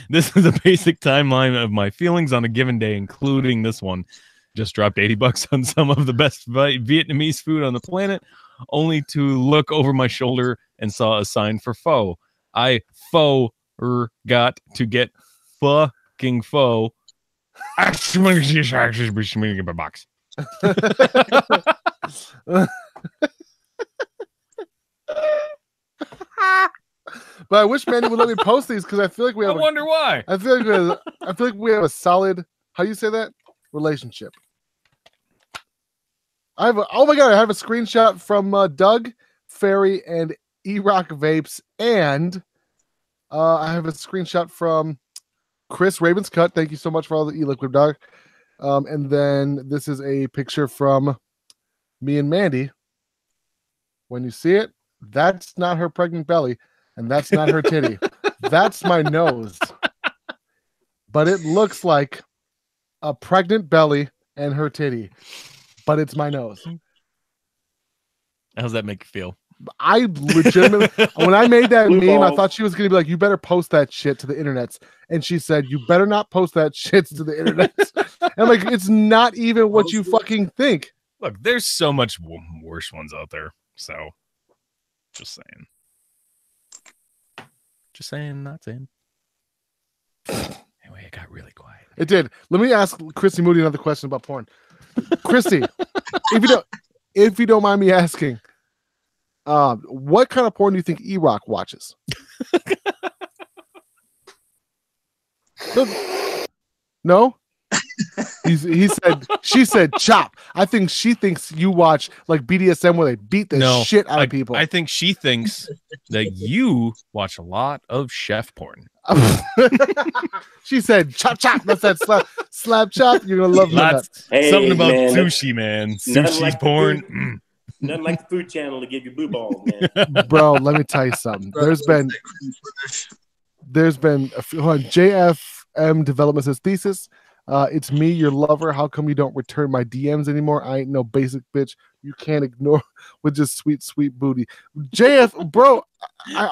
This is a basic timeline of my feelings on a given day, including this one. Just dropped $80 on some of the best Vietnamese food on the planet, only to look over my shoulder and saw a sign for pho. I got to get fucking pho. Box. But I wish Mandy would let me post these because I feel like we have. I wonder why. I feel like we have a solid. How do you say that? Relationship. Oh my god! I have a screenshot from Doug, Ferry, and E-Rock Vapes, and I have a screenshot from Chris Ravens Cut. Thank you so much for all the e-liquid, dog. And then this is a picture from me and Mandy. When you see it, that's not her pregnant belly, and that's not her titty. That's my nose. But it looks like a pregnant belly and her titty, but it's my nose. How does that make you feel? I legitimately, when I made that meme, I thought she was going to be like, you better post that shit to the internets. And she said, you better not post that shit to the internet. I'm like, it's not even what you fucking think. Look, there's so much worse ones out there. So, just saying. Just saying, not saying. Anyway, it got really quiet. It did. Let me ask Christy Moody another question about porn. Christy, if you don't mind me asking, what kind of porn do you think E-Rock watches? No? She said chop. I think she thinks you watch like BDSM where they beat the shit out of people. I think she thinks that you watch a lot of chef porn. She said chop chop. That's that slap chop. You're gonna love that. Hey, something about sushi, man. Sushi like porn. Nothing like the Food Channel to give you boo balls, man. Bro, let me tell you something. There's been a few, JFM Development says thesis. It's me, your lover. How come you don't return my DMs anymore? I ain't no basic bitch. You can't ignore with just sweet, sweet booty. JF, bro, I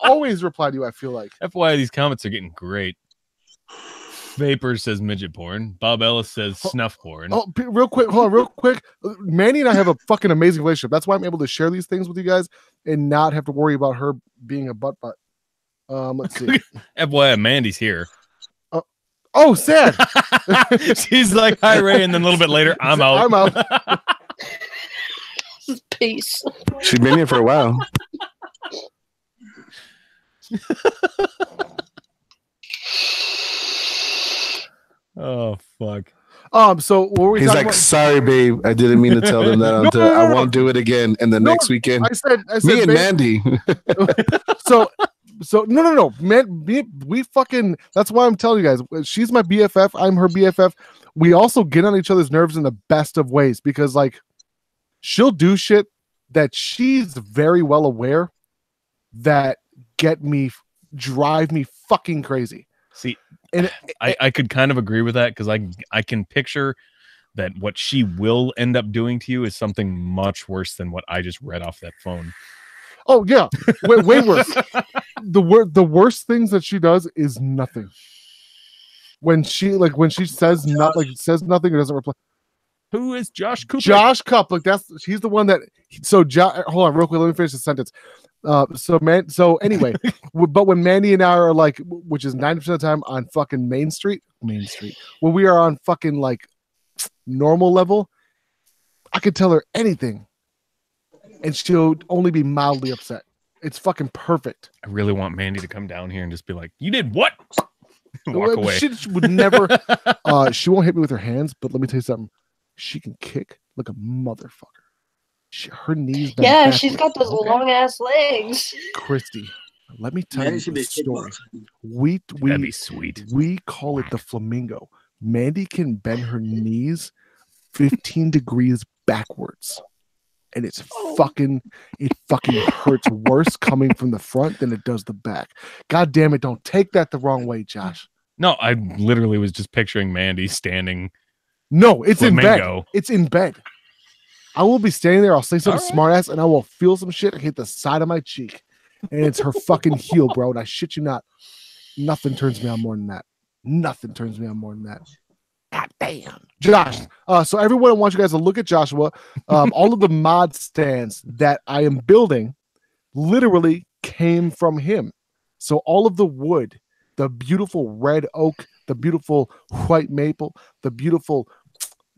always reply to you, I feel like. FYI, these comments are getting great. Vapor says midget porn. Bob Ellis says snuff porn. Oh, real quick. Manny and I have a fucking amazing relationship. That's why I'm able to share these things with you guys and not have to worry about her being a butt. Let's see. FYI, Mandy's here. Oh, sad. She's like, hi, Ray. And then a little bit later, I'm out. Peace. She's been here for a while. Oh, fuck. So what were we He's talking like, about? sorry, babe. I didn't mean to tell them that. I won't do it again. And the next weekend, I said, me and babe, Mandy. So no, man, we fucking. That's why I'm telling you guys. She's my BFF. I'm her BFF. We also get on each other's nerves in the best of ways because, like, she'll do shit that she's very well aware that drive me fucking crazy. See, and I could kind of agree with that because I can picture that what she will end up doing to you is something much worse than what I just read off that phone. Oh yeah, way worse. The worst things that she does is nothing. When she says says nothing or doesn't reply. Who is Josh Cooper? Josh Kuplik. He's the one that. So hold on, real quick. Let me finish the sentence. So anyway, but when Mandy and I are like, which is 90% of the time on fucking Main Street, when we are on fucking like normal level, I could tell her anything, and she'll only be mildly upset. It's fucking perfect. I really want Mandy to come down here and just be like, "You did what?" Walk away. She would never. She won't hit me with her hands, but let me tell you something. She can kick like a motherfucker. Her knees. Yeah, she's got those long ass legs. Christy, let me tell you the story. That'd be sweet. We call it the flamingo. Mandy can bend her knees 15 degrees backwards, and it fucking hurts worse coming from the front than it does the back. God damn it! Don't take that the wrong way, Josh. No, I literally was just picturing Mandy standing. No, it's flamingo. in bed. It's in bed. I will be standing there. I'll say something smart ass, and I will feel some shit hit the side of my cheek, and it's her fucking heel, bro. And I shit you not, nothing turns me on more than that. Nothing turns me on more than that. God damn, Josh. So everyone, I want you guys to look at Joshua. All of the mod stands that I am building literally came from him. So all of the wood, the beautiful red oak, the beautiful white maple, the beautiful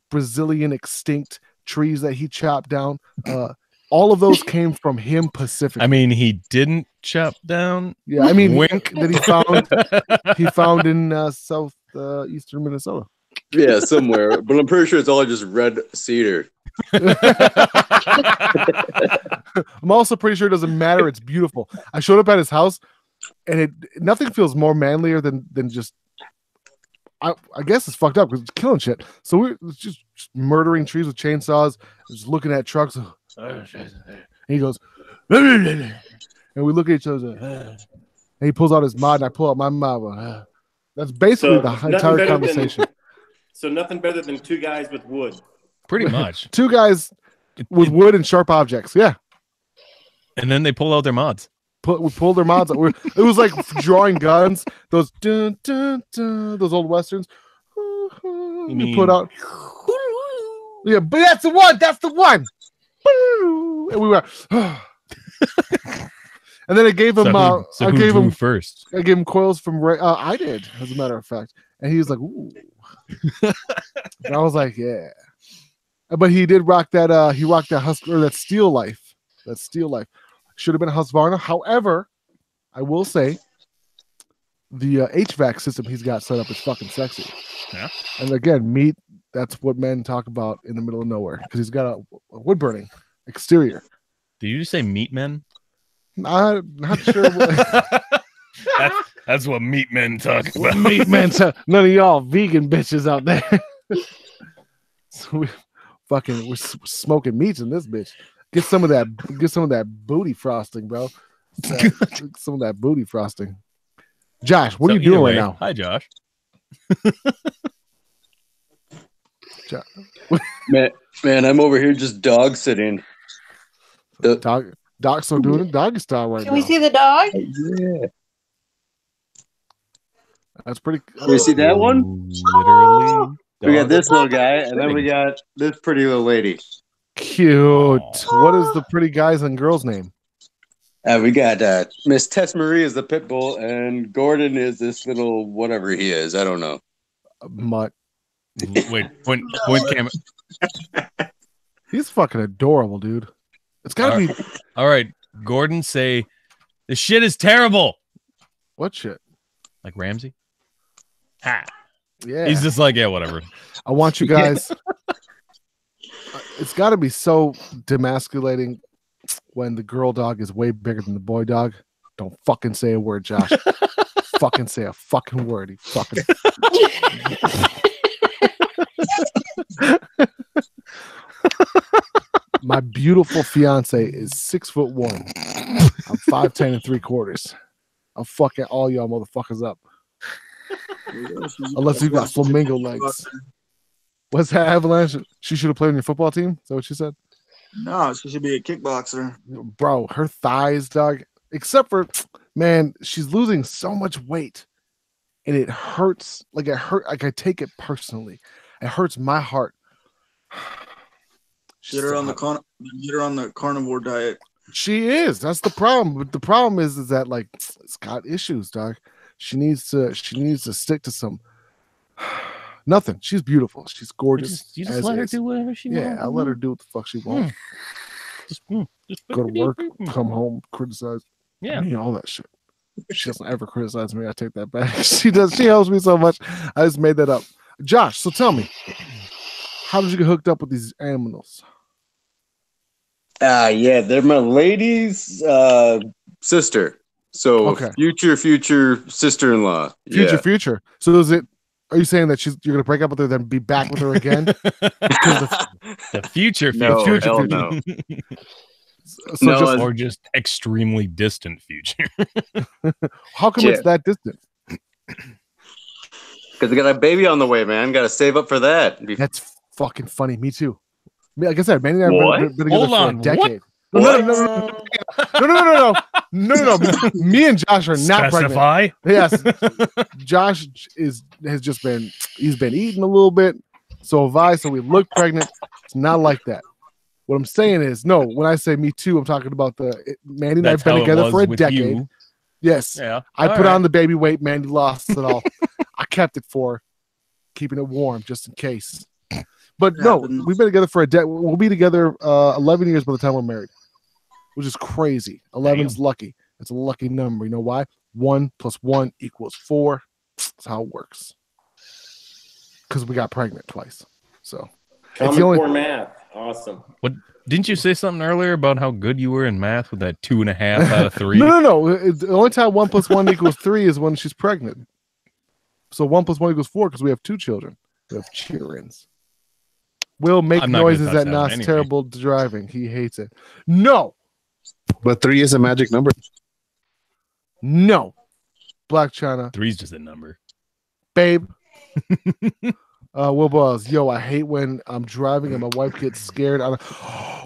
Brazilian extinct trees that he chopped down, all of those came from him specifically. I mean, he didn't chop down. Yeah, I mean, wink that he found in southeastern Minnesota. Yeah, somewhere, but I'm pretty sure it's all just red cedar. I'm also pretty sure it doesn't matter. It's beautiful. I showed up at his house, and nothing feels more manlier than just. I guess it's fucked up because it's killing shit. So we're just murdering trees with chainsaws, just looking at trucks. And he goes, and we look at each other, and he pulls out his mod, and I pull out my mod. That's basically the entire conversation. So nothing better than two guys with wood. Pretty much. Two guys with wood and sharp objects. Yeah. And then they pull out their mods. We pulled their mods out. It was like drawing guns. Those those old westerns. You put out. Yeah, but that's the one. That's the one. And we were. And then I gave him. I gave him first. I gave him coils from. I did, as a matter of fact. And he was like, "Ooh." And I was like, "Yeah." But he did rock that. He rocked that Husker, that Steel Life. That Steel Life. Should have been a Husqvarna. However, I will say the HVAC system he's got set up is fucking sexy. Yeah. And again, meat, that's what men talk about in the middle of nowhere because he's got a wood burning exterior. Did you just say meat men? I'm not sure. That's what meat men talk about. Meat men none of y'all vegan bitches out there. So we're smoking meats in this bitch. Get some of that booty frosting, bro. Some of that booty frosting. Josh, what are you doing right now? Hi, Josh. Man, I'm over here just dog sitting. Dog's so doing it doggy style right now. Can we see the dog? Yeah. That's pretty. Can you see that one? Literally. We got this little guy, and then we got this pretty little lady. Cute. What is the pretty guys and girls' name? We got Miss Tess Marie is the pit bull, and Gordon is this little whatever he is. I don't know. Mutt. Wait, point camera. He's fucking adorable, dude. It's gotta be. All right, Gordon, say the shit is terrible. What shit? Like Ramsey? Ha. Yeah. He's just like, yeah, whatever. I want you guys. It's got to be so demasculating when the girl dog is way bigger than the boy dog. Don't fucking say a word, Josh. Fucking say a fucking word. You fucking. My beautiful fiance is 6'1". I'm 5'10" and 3/4. I'll fucking all y'all motherfuckers up. Unless you got flamingo legs. What's that, Avalanche? She should have played on your football team? Is that what she said? No, she should be a kickboxer. Bro, her thighs, dog. Except for, man, she's losing so much weight. And it hurts. Like I take it personally. It hurts my heart Get her on the carnivore diet. She is. That's the problem. But the problem is that like it's got issues, dog. She needs to stick to some nothing. She's beautiful. She's gorgeous. You just let her do whatever she wants. Yeah, I'll let her do what the fuck she wants. Just go to work, come home, criticize me, all that shit. She doesn't ever criticize me. I take that back. She does. She helps me so much. I just made that up. Josh, so tell me, how did you get hooked up with these animals? Yeah, they're my lady's sister. So future sister-in-law. Future. So is it? Are you saying that you're gonna break up with her, then be back with her again? The future. No, hell no. Or just extremely distant future. How come it's that distant? Because I got a baby on the way, man. Got to save up for that. That's fucking funny. Me too. Like I said, Manny and I have been together for a decade. What? No. Me and Josh are not Specify. Pregnant. Yes. Josh has been eating a little bit. So have I. So we look pregnant. It's not like that. What I'm saying is, no, when I say me too, I'm talking about Mandy and I have been together for a decade. You. Yes. Yeah. I put on the baby weight. Mandy lost it all. I kept it for keeping it warm just in case. But no, we've been together for a decade. We'll be together 11 years by the time we're married, which is crazy. 11's lucky. It's a lucky number. You know why? 1 + 1 = 4. That's how it works. Because we got pregnant twice. So Common Core math. Awesome. What didn't you say something earlier about how good you were in math with that 2.5 out of 3? No. The only time 1 + 1 = 3 is when she's pregnant. So 1 + 1 = 4 because we have 2 children. We have cheer-ins. Will make noises at Nas anyway. Terrible driving. He hates it. No. But 3 is a magic number. No. Black China. 3's just a number. Babe. Will Buzz. Yo, I hate when I'm driving and my wife gets scared.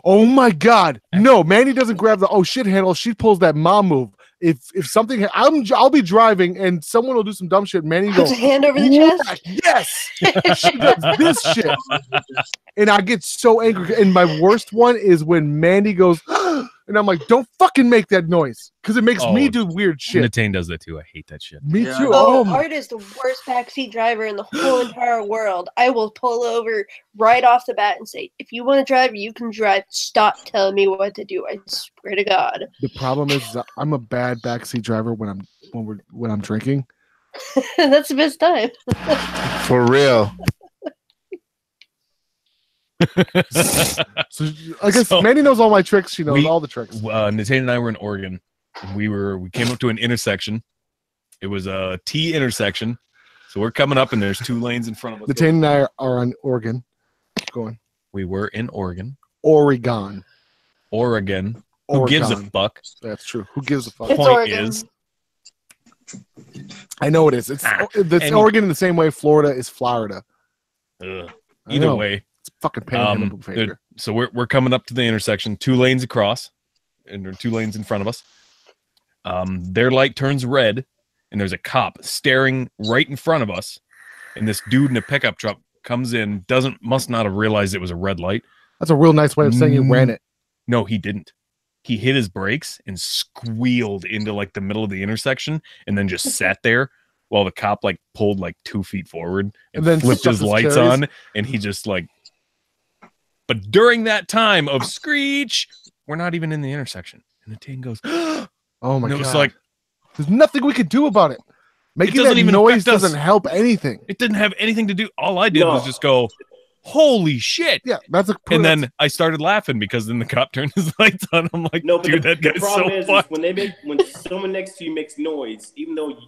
Oh my God. No, Mandy doesn't grab the oh shit handle. She pulls that mom move. If something, I'll be driving and someone will do some dumb shit. Manny goes, hand over the chest. Yes, she does this shit, and I get so angry. And my worst one is when Mandy goes, and I'm like, "Don't fucking make that noise," because it makes me do weird shit. Natane does that too. I hate that shit. Me too. Art is the worst backseat driver in the whole entire world. I will pull over right off the bat and say, "If you want to drive, you can drive. Stop telling me what to do." I swear to God. The problem is I'm a bad backseat driver when I'm drinking. That's the best time. For real. So I guess Mandy knows all my tricks. She knows all the tricks. Natane and I were in Oregon. We came up to an intersection. It was a T intersection. So we're coming up and there's 2 lanes in front of us. Natane and I are on Oregon. Go on. We were in Oregon. Oregon. Who gives a fuck? That's true. Who gives a fuck? It's Point Oregon. is, I know it is. It's Oregon in the same way Florida is Florida. Either way, it's fucking panhandle behavior. So we're coming up to the intersection, 2 lanes across, and there are 2 lanes in front of us. Their light turns red, and there's a cop staring right in front of us. And this dude in a pickup truck comes in, must not have realized it was a red light. That's a real nice way of saying he ran it. No, he didn't. He hit his brakes and squealed into like the middle of the intersection and then just sat there while the cop like pulled like 2 feet forward and then flipped his lights on. And he just like, but during that time of screech, we're not even in the intersection. And the Natane goes, oh my God. It was like, there's nothing we could do about it. Making that noise doesn't help anything. It didn't have anything to do. All I did was just go, holy shit. Yeah, and then I started laughing because then the cop turned his lights on. I'm like, no, dude, that guy's so fucked. When someone next to you makes noise, even though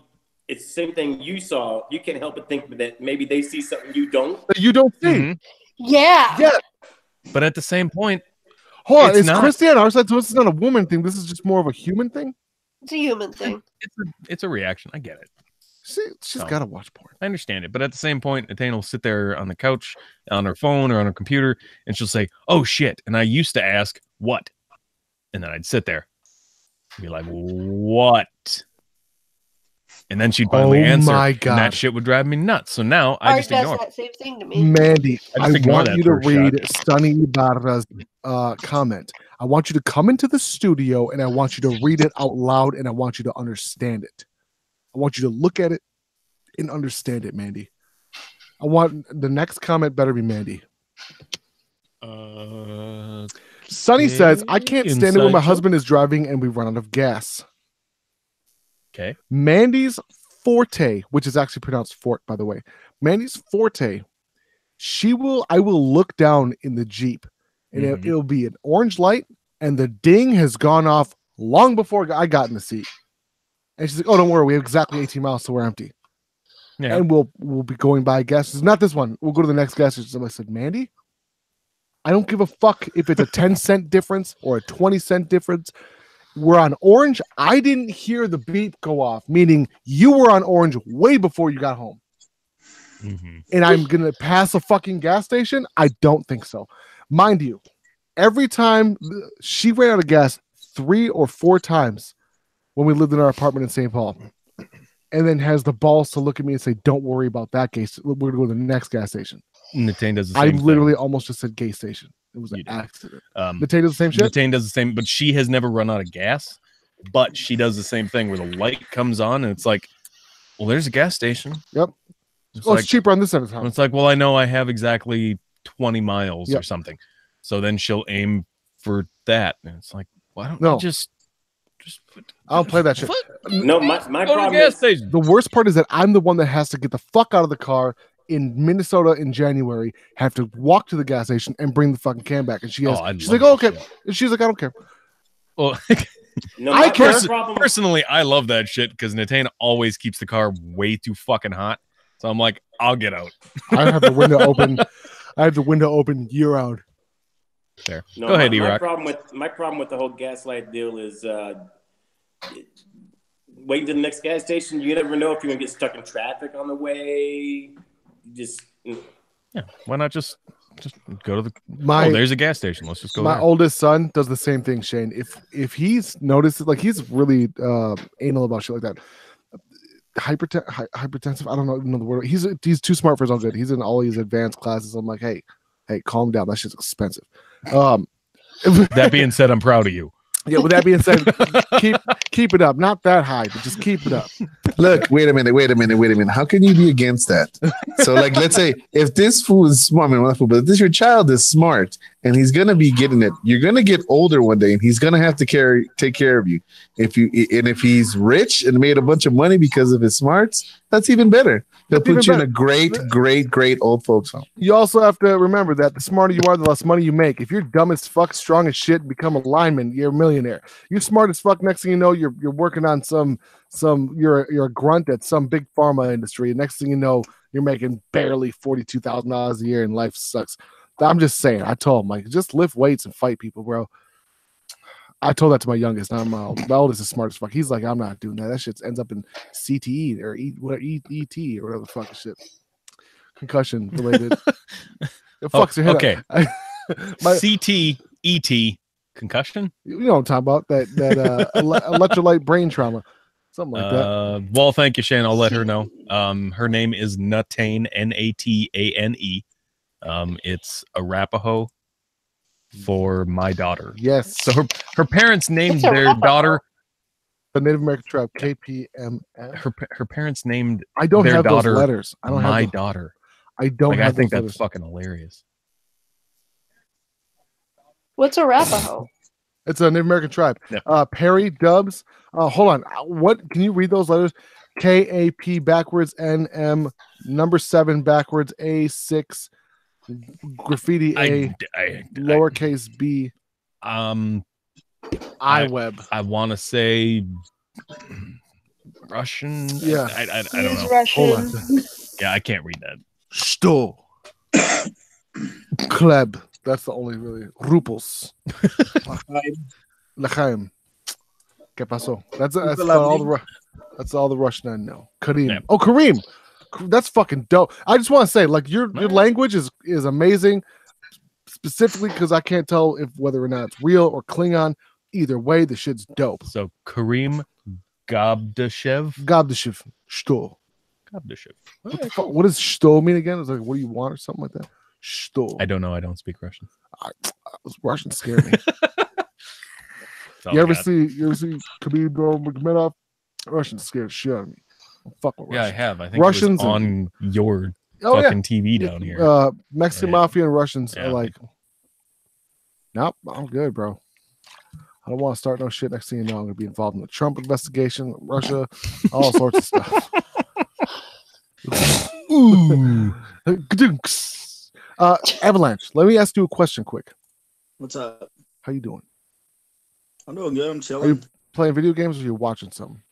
it's the same thing you saw, you can't help but think that maybe they see something you don't. That you don't see. Mm-hmm. Yeah. But at the same point, hold on, it's Christy on our side, so this is not a woman thing. This is just more of a human thing. It's a human thing. It's a reaction. I get it. She's got to watch porn. I understand it. But at the same point, Natane will sit there on the couch, on her phone or on her computer, and she'll say, oh, shit. And I used to ask, what? And then I'd sit there and be like, what? And then she'd finally answer. my And God. that shit would drive me nuts. So now I Art just does ignore. that same thing to me. Mandy, I I just ignore want that you to first read Sunny Ibarra's comment. I want you to come into the studio and I want you to read it out loud and I want you to understand it. I want you to look at it and understand it, Mandy. I want the next comment better be Mandy. Sunny says, I can't stand it when my husband is driving and we run out of gas. Okay. Mandy's forte, which is actually pronounced fort, by the way. Mandy's forte, I will look down in the Jeep and it'll be an orange light and the ding has gone off long before I got in the seat. And she's like, oh, don't worry, we have exactly 18 miles, so we're empty. Yeah. And we'll be going by gas stations. Not this one. We'll go to the next gas station. I said, Mandy, I don't give a fuck if it's a 10-cent difference or a 20-cent difference. We're on orange. I didn't hear the beep go off, meaning you were on orange way before you got home. And I'm going to pass a fucking gas station? I don't think so. Mind you, every time she ran out of gas 3 or 4 times when we lived in our apartment in St. Paul, and then has the balls to look at me and say, don't worry about that gas. We're going to go to the next gas station. Natane does the I same literally almost just said gas station. It was an accident. Natane does the same shit? Natane does the same, but she has never run out of gas. But she does the same thing where the light comes on and it's like, well, there's a gas station. Yep. It's cheaper on this end of town. It's like, well, I know I have exactly 20 miles or something. So then she'll aim for that. And it's like, why don't you just I don't play that shit. No, my problem is the worst part is that I'm the one that has to get the fuck out of the car in Minnesota in January, have to walk to the gas station and bring the fucking can back. And she's like, oh, okay. And she's like, I don't care. Well, no, I care. Personally, I love that shit because Natane always keeps the car way too fucking hot. So I'm like, I'll get out. I have the window open. I have the window open year round. There. No, Go ahead, my E-Rock. problem with the whole gaslight deal is waiting to the next gas station. You never know if you're gonna get stuck in traffic on the way. Why not just go to the there's a gas station. Let's just go. My there. oldest son does the same thing, Shane. If he's noticed, like, he's really anal about shit like that. Hypertensive. I don't know the word. He's too smart for his own good. He's in all these advanced classes. I'm like, hey, calm down. That shit's expensive. That being said, I'm proud of you. Yeah, with that being said, keep it up. Not that high, but just keep it up. Look, wait a minute. How can you be against that? So, like, let's say if this fool is smart, but if your child is smart and he's gonna be getting it, you're gonna get older one day and he's gonna have to take care of you. If he's rich and made a bunch of money because of his smarts, that's even better. They'll put you in a great old folks home. You also have to remember that the smarter you are, the less money you make. If you're dumb as fuck, strong as shit, and become a lineman, you're a millionaire. You're smart as fuck. Next thing you know, you're working on you're a grunt at some big pharma industry. And next thing you know, you're making barely $42,000 a year, and life sucks. I'm just saying. I told him, like, just lift weights and fight people, bro. I told that to my youngest. Now my oldest is smart as fuck. He's like, I'm not doing that. That shit ends up in CTE or ET or whatever the fuck shit. Concussion related. It fucks your head okay. up. CT, ET, concussion? You know what I'm talking about. That electrolyte brain trauma. Something like that. Well, thank you, Shane. I'll let her know. Her name is Natane, Natane. It's Arapaho for my daughter. Yes. So her parents named their daughter the Native American tribe KPMF. Her parents named I don't their have daughter those letters. I don't my have daughter. I don't like, have I think those that's letters. fucking hilarious. What's Arapaho? It's a Native American tribe. Yeah. Perry Dubs. Hold on. What can you read those letters? KAP backwards NM number 7 backwards A6 graffiti A lowercase B iWeb. I want to say Russian. Yeah. I don't know. Russian. Hold on. Yeah, I can't read that. Sto. Kleb. That's the only really Rupels. Lachaim. ¿Qué pasó? That's all the Russian I know. Kareem. Yeah. Oh, Kareem. That's fucking dope. I just want to say, like, your language is amazing, specifically because I can't tell whether or not it's real or Klingon. Either way, the shit's dope. So Kareem Gabdashev. Gabdashev. Что? What What does что mean again? It's like, what do you want or something like that? Что. I don't know. I don't speak Russian. Russian scared me. That's all You I ever got. see Khabib Nurmagomedov? Russians scared shit out of me. Fuck with Yeah, I Russians. have. I think Russians it was on your Oh, fucking TV down here. Mexican Yeah. mafia and Russians Yeah. are like, nope, I'm good, bro. I don't want to start no shit. Next thing you know, I'm gonna be involved in the Trump investigation, Russia, all sorts of stuff. Ooh. Avalanche, let me ask you a question quick. What's up? How you doing? I'm doing good. I'm Are chilling. you playing video games or are you watching something?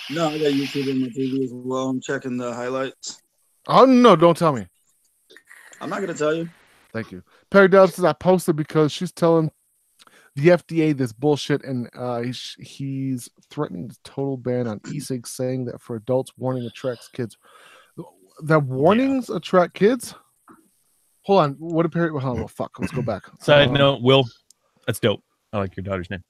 No, I got YouTube on my TV as well. I'm checking the highlights. Oh no, don't tell me. I'm not gonna tell you. Thank you. Perry Dubs says I posted because she's telling the FDA this bullshit, and he's threatening the total ban on e-cigs, saying that for adults, warning attracts kids. That warnings attract kids? Hold on. What did Perry? Hold on. Fuck. Let's go back. Side note, Will, that's dope. I like your daughter's name.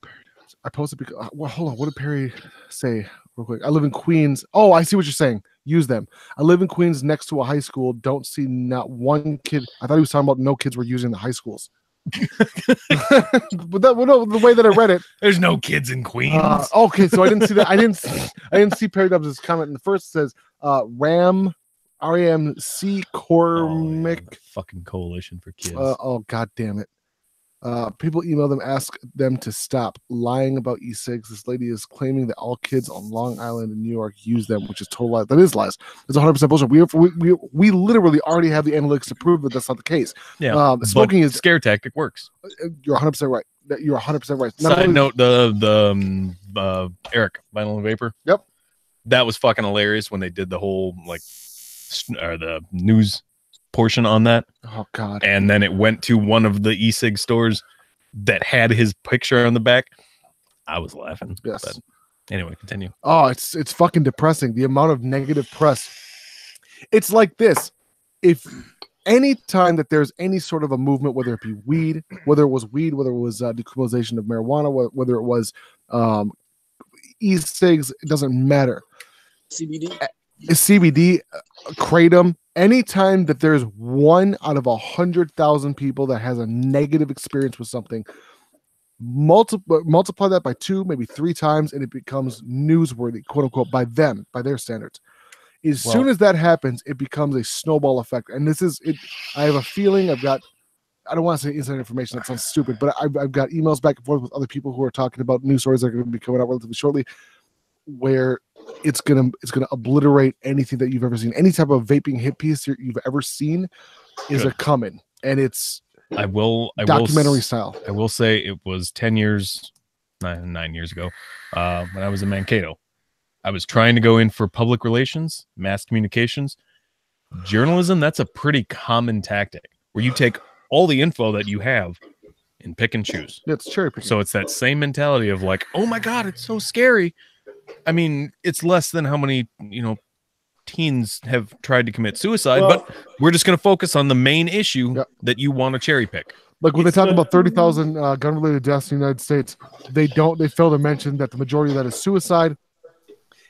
I posted because. Well, hold on. What did Perry say? Real quick. I live in Queens. Oh, I see what you're saying. Use them. I live in Queens next to a high school. Don't see not one kid. I thought he was talking about no kids were using the high schools. But the way that I read it, there's no kids in Queens. Okay, so I didn't see that. I didn't see Perry Dubs' comment. And the first says RAMC Cormick. Fucking coalition for kids. Oh god damn it. People email them, ask them to stop lying about e-cigs. This lady is claiming that all kids on Long Island in New York use them, which is total lies. That is lies. It's 100% bullshit. We literally already have the analytics to prove that that's not the case. Yeah, smoking is scare tactic works. You're 100% right. You're 100% right. Side note, the Eric Vinyl and Vapor. Yep, that was fucking hilarious when they did the whole the news portion on that. Oh god. And then it went to one of the e-cig stores that had his picture on the back. I was laughing. Yes. But anyway, continue. Oh, it's fucking depressing. The amount of negative press. It's like this. If any time that there's any sort of a movement, whether it be weed, whether it was decriminalization of marijuana, whether it was e-cigs, it doesn't matter. CBD, kratom. Anytime that there's 1 out of 100,000 people that has a negative experience with something, multiply that by 2, maybe 3 times, and it becomes newsworthy, quote unquote, by them, by their standards. As soon as that happens, it becomes a snowball effect. And this is it. I have a feeling I don't want to say inside information. That sounds stupid, but I've got emails back and forth with other people who are talking about news stories that are going to be coming out relatively shortly, where it's gonna obliterate anything that you've ever seen. Any type of vaping hit piece you've ever seen is a coming, and it's documentary style. I will say it was 9 years ago when I was in Mankato. I was trying to go in for public relations, mass communications, journalism. That's a pretty common tactic where you take all the info that you have and pick and choose. Yeah, it's cherry picking. So it's that same mentality of like, oh my God, it's so scary. I mean, it's less than how many, teens have tried to commit suicide, but we're just going to focus on the main issue that you want to cherry pick. Like when they talk about 30,000 gun-related deaths in the United States, they fail to mention that the majority of that is suicide.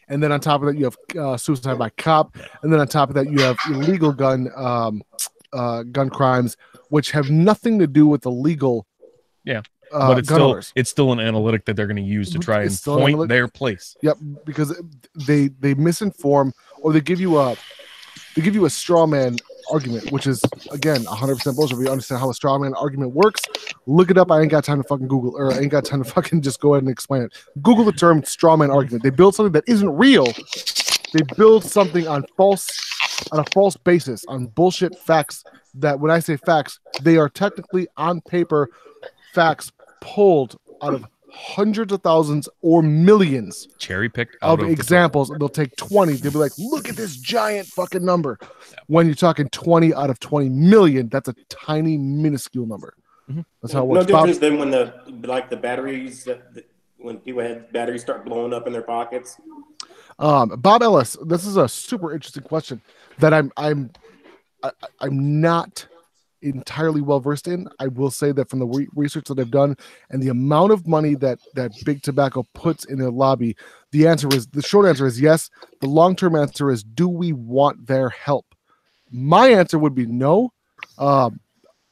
And then on top of that, you have suicide by cop. And then on top of that, you have illegal gun crimes, which have nothing to do with the legal. Yeah. But owners. it's still an analytic that they're going to use to try and point their place. Yep, because they misinform, or they give you a straw man argument, which is again 100% bullshit. We understand how a straw man argument works. Look it up. I ain't got time to fucking Google, or I ain't got time to fucking just go ahead and explain it. Google the term straw man argument. They build something that isn't real. They build something on a false basis, on bullshit facts. That when I say facts, they are technically on paper facts pulled out of hundreds of thousands or millions cherry picked of examples. They'll take 20. They'll be like, look at this giant fucking number. When you're talking 20 out of 20 million, that's a tiny minuscule number. That's how it works. No difference than when the batteries, when people had batteries start blowing up in their pockets. Bob Ellis, this is a super interesting question that I'm not entirely well versed in. I will say that from the research that I've done and the amount of money that Big Tobacco puts in their lobby, the short answer is yes. The long-term answer is, do we want their help? My answer would be no.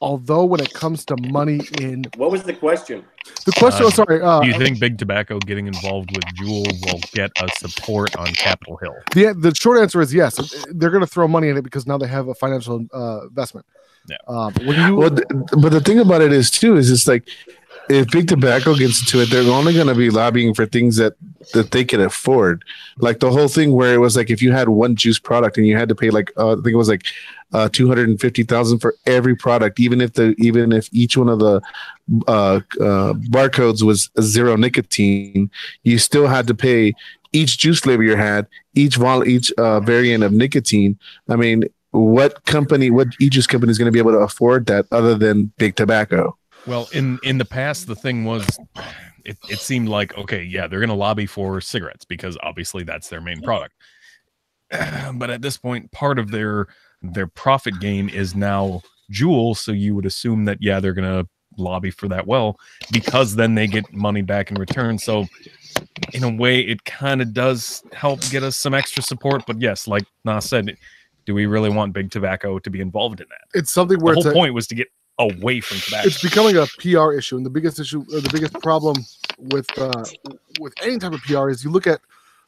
Although when it comes to money in, what was the question? The question was, sorry. Do you think Big Tobacco getting involved with Juul will get us support on Capitol Hill? The short answer is yes. They're going to throw money in it because now they have a financial investment. Yeah. But the thing about it is too is it's like, if Big Tobacco gets into it, they're only going to be lobbying for things that they can afford. Like the whole thing where it was like, if you had one juice product and you had to pay like I think it was like $250,000 for every product, even if each one of the barcodes was 0 nicotine, you still had to pay each juice flavor you had, each variant of nicotine. I mean, what e-juice company is going to be able to afford that other than Big Tobacco? Well, in the past, the thing was, it seemed like, okay, yeah, they're going to lobby for cigarettes because obviously that's their main product. But at this point, part of their profit gain is now Juul, so you would assume that, yeah, they're going to lobby for that because then they get money back in return. So in a way, it kind of does help get us some extra support. But yes, like Nas said, do we really want Big Tobacco to be involved in that? It's something where the whole point was to get away from tobacco. It's becoming a PR issue, and the biggest issue, or the biggest problem with any type of PR is you look at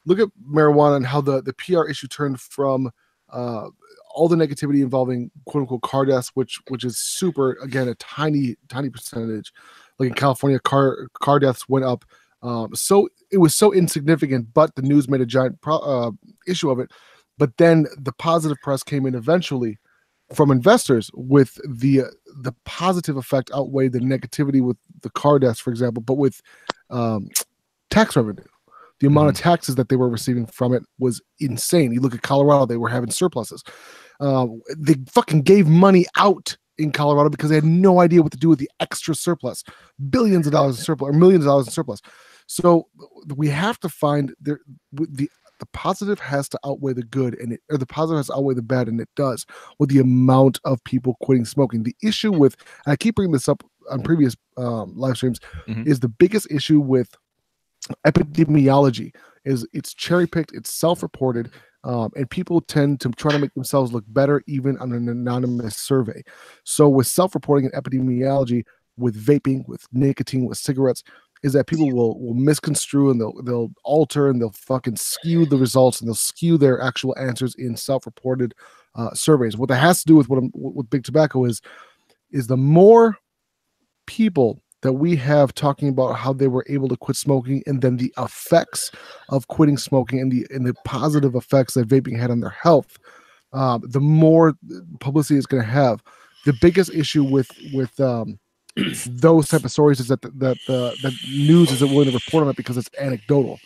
marijuana and how the PR issue turned from all the negativity involving quote unquote car deaths, which is super, again, a tiny percentage. Like in California, car deaths went up. So it was so insignificant, but the news made a giant issue of it. But then the positive press came in eventually from investors with the positive effect outweighed the negativity with the car deaths, for example, but with tax revenue. The amount of taxes that they were receiving from it was insane. You look at Colorado, they were having surpluses. They fucking gave money out in Colorado because they had no idea what to do with the extra surplus. Billions of dollars in surplus, or millions of dollars in surplus. So we have to find the positive has to outweigh the good, or the positive has to outweigh the bad, and it does with the amount of people quitting smoking. The issue with, and I keep bringing this up on previous live streams, is the biggest issue with epidemiology is it's cherry picked, it's self-reported, and people tend to try to make themselves look better even on an anonymous survey. So with self-reporting and epidemiology, with vaping, with nicotine, with cigarettes, is that people will misconstrue and they'll alter and they'll fucking skew the results and they'll skew their actual answers in self-reported surveys. What that has to do with what Big Tobacco is the more people that we have talking about how they were able to quit smoking, and then the effects of quitting smoking and the positive effects that vaping had on their health, the more publicity it's going to have. The biggest issue with those type of stories is that the news isn't willing to report on it because it's anecdotal.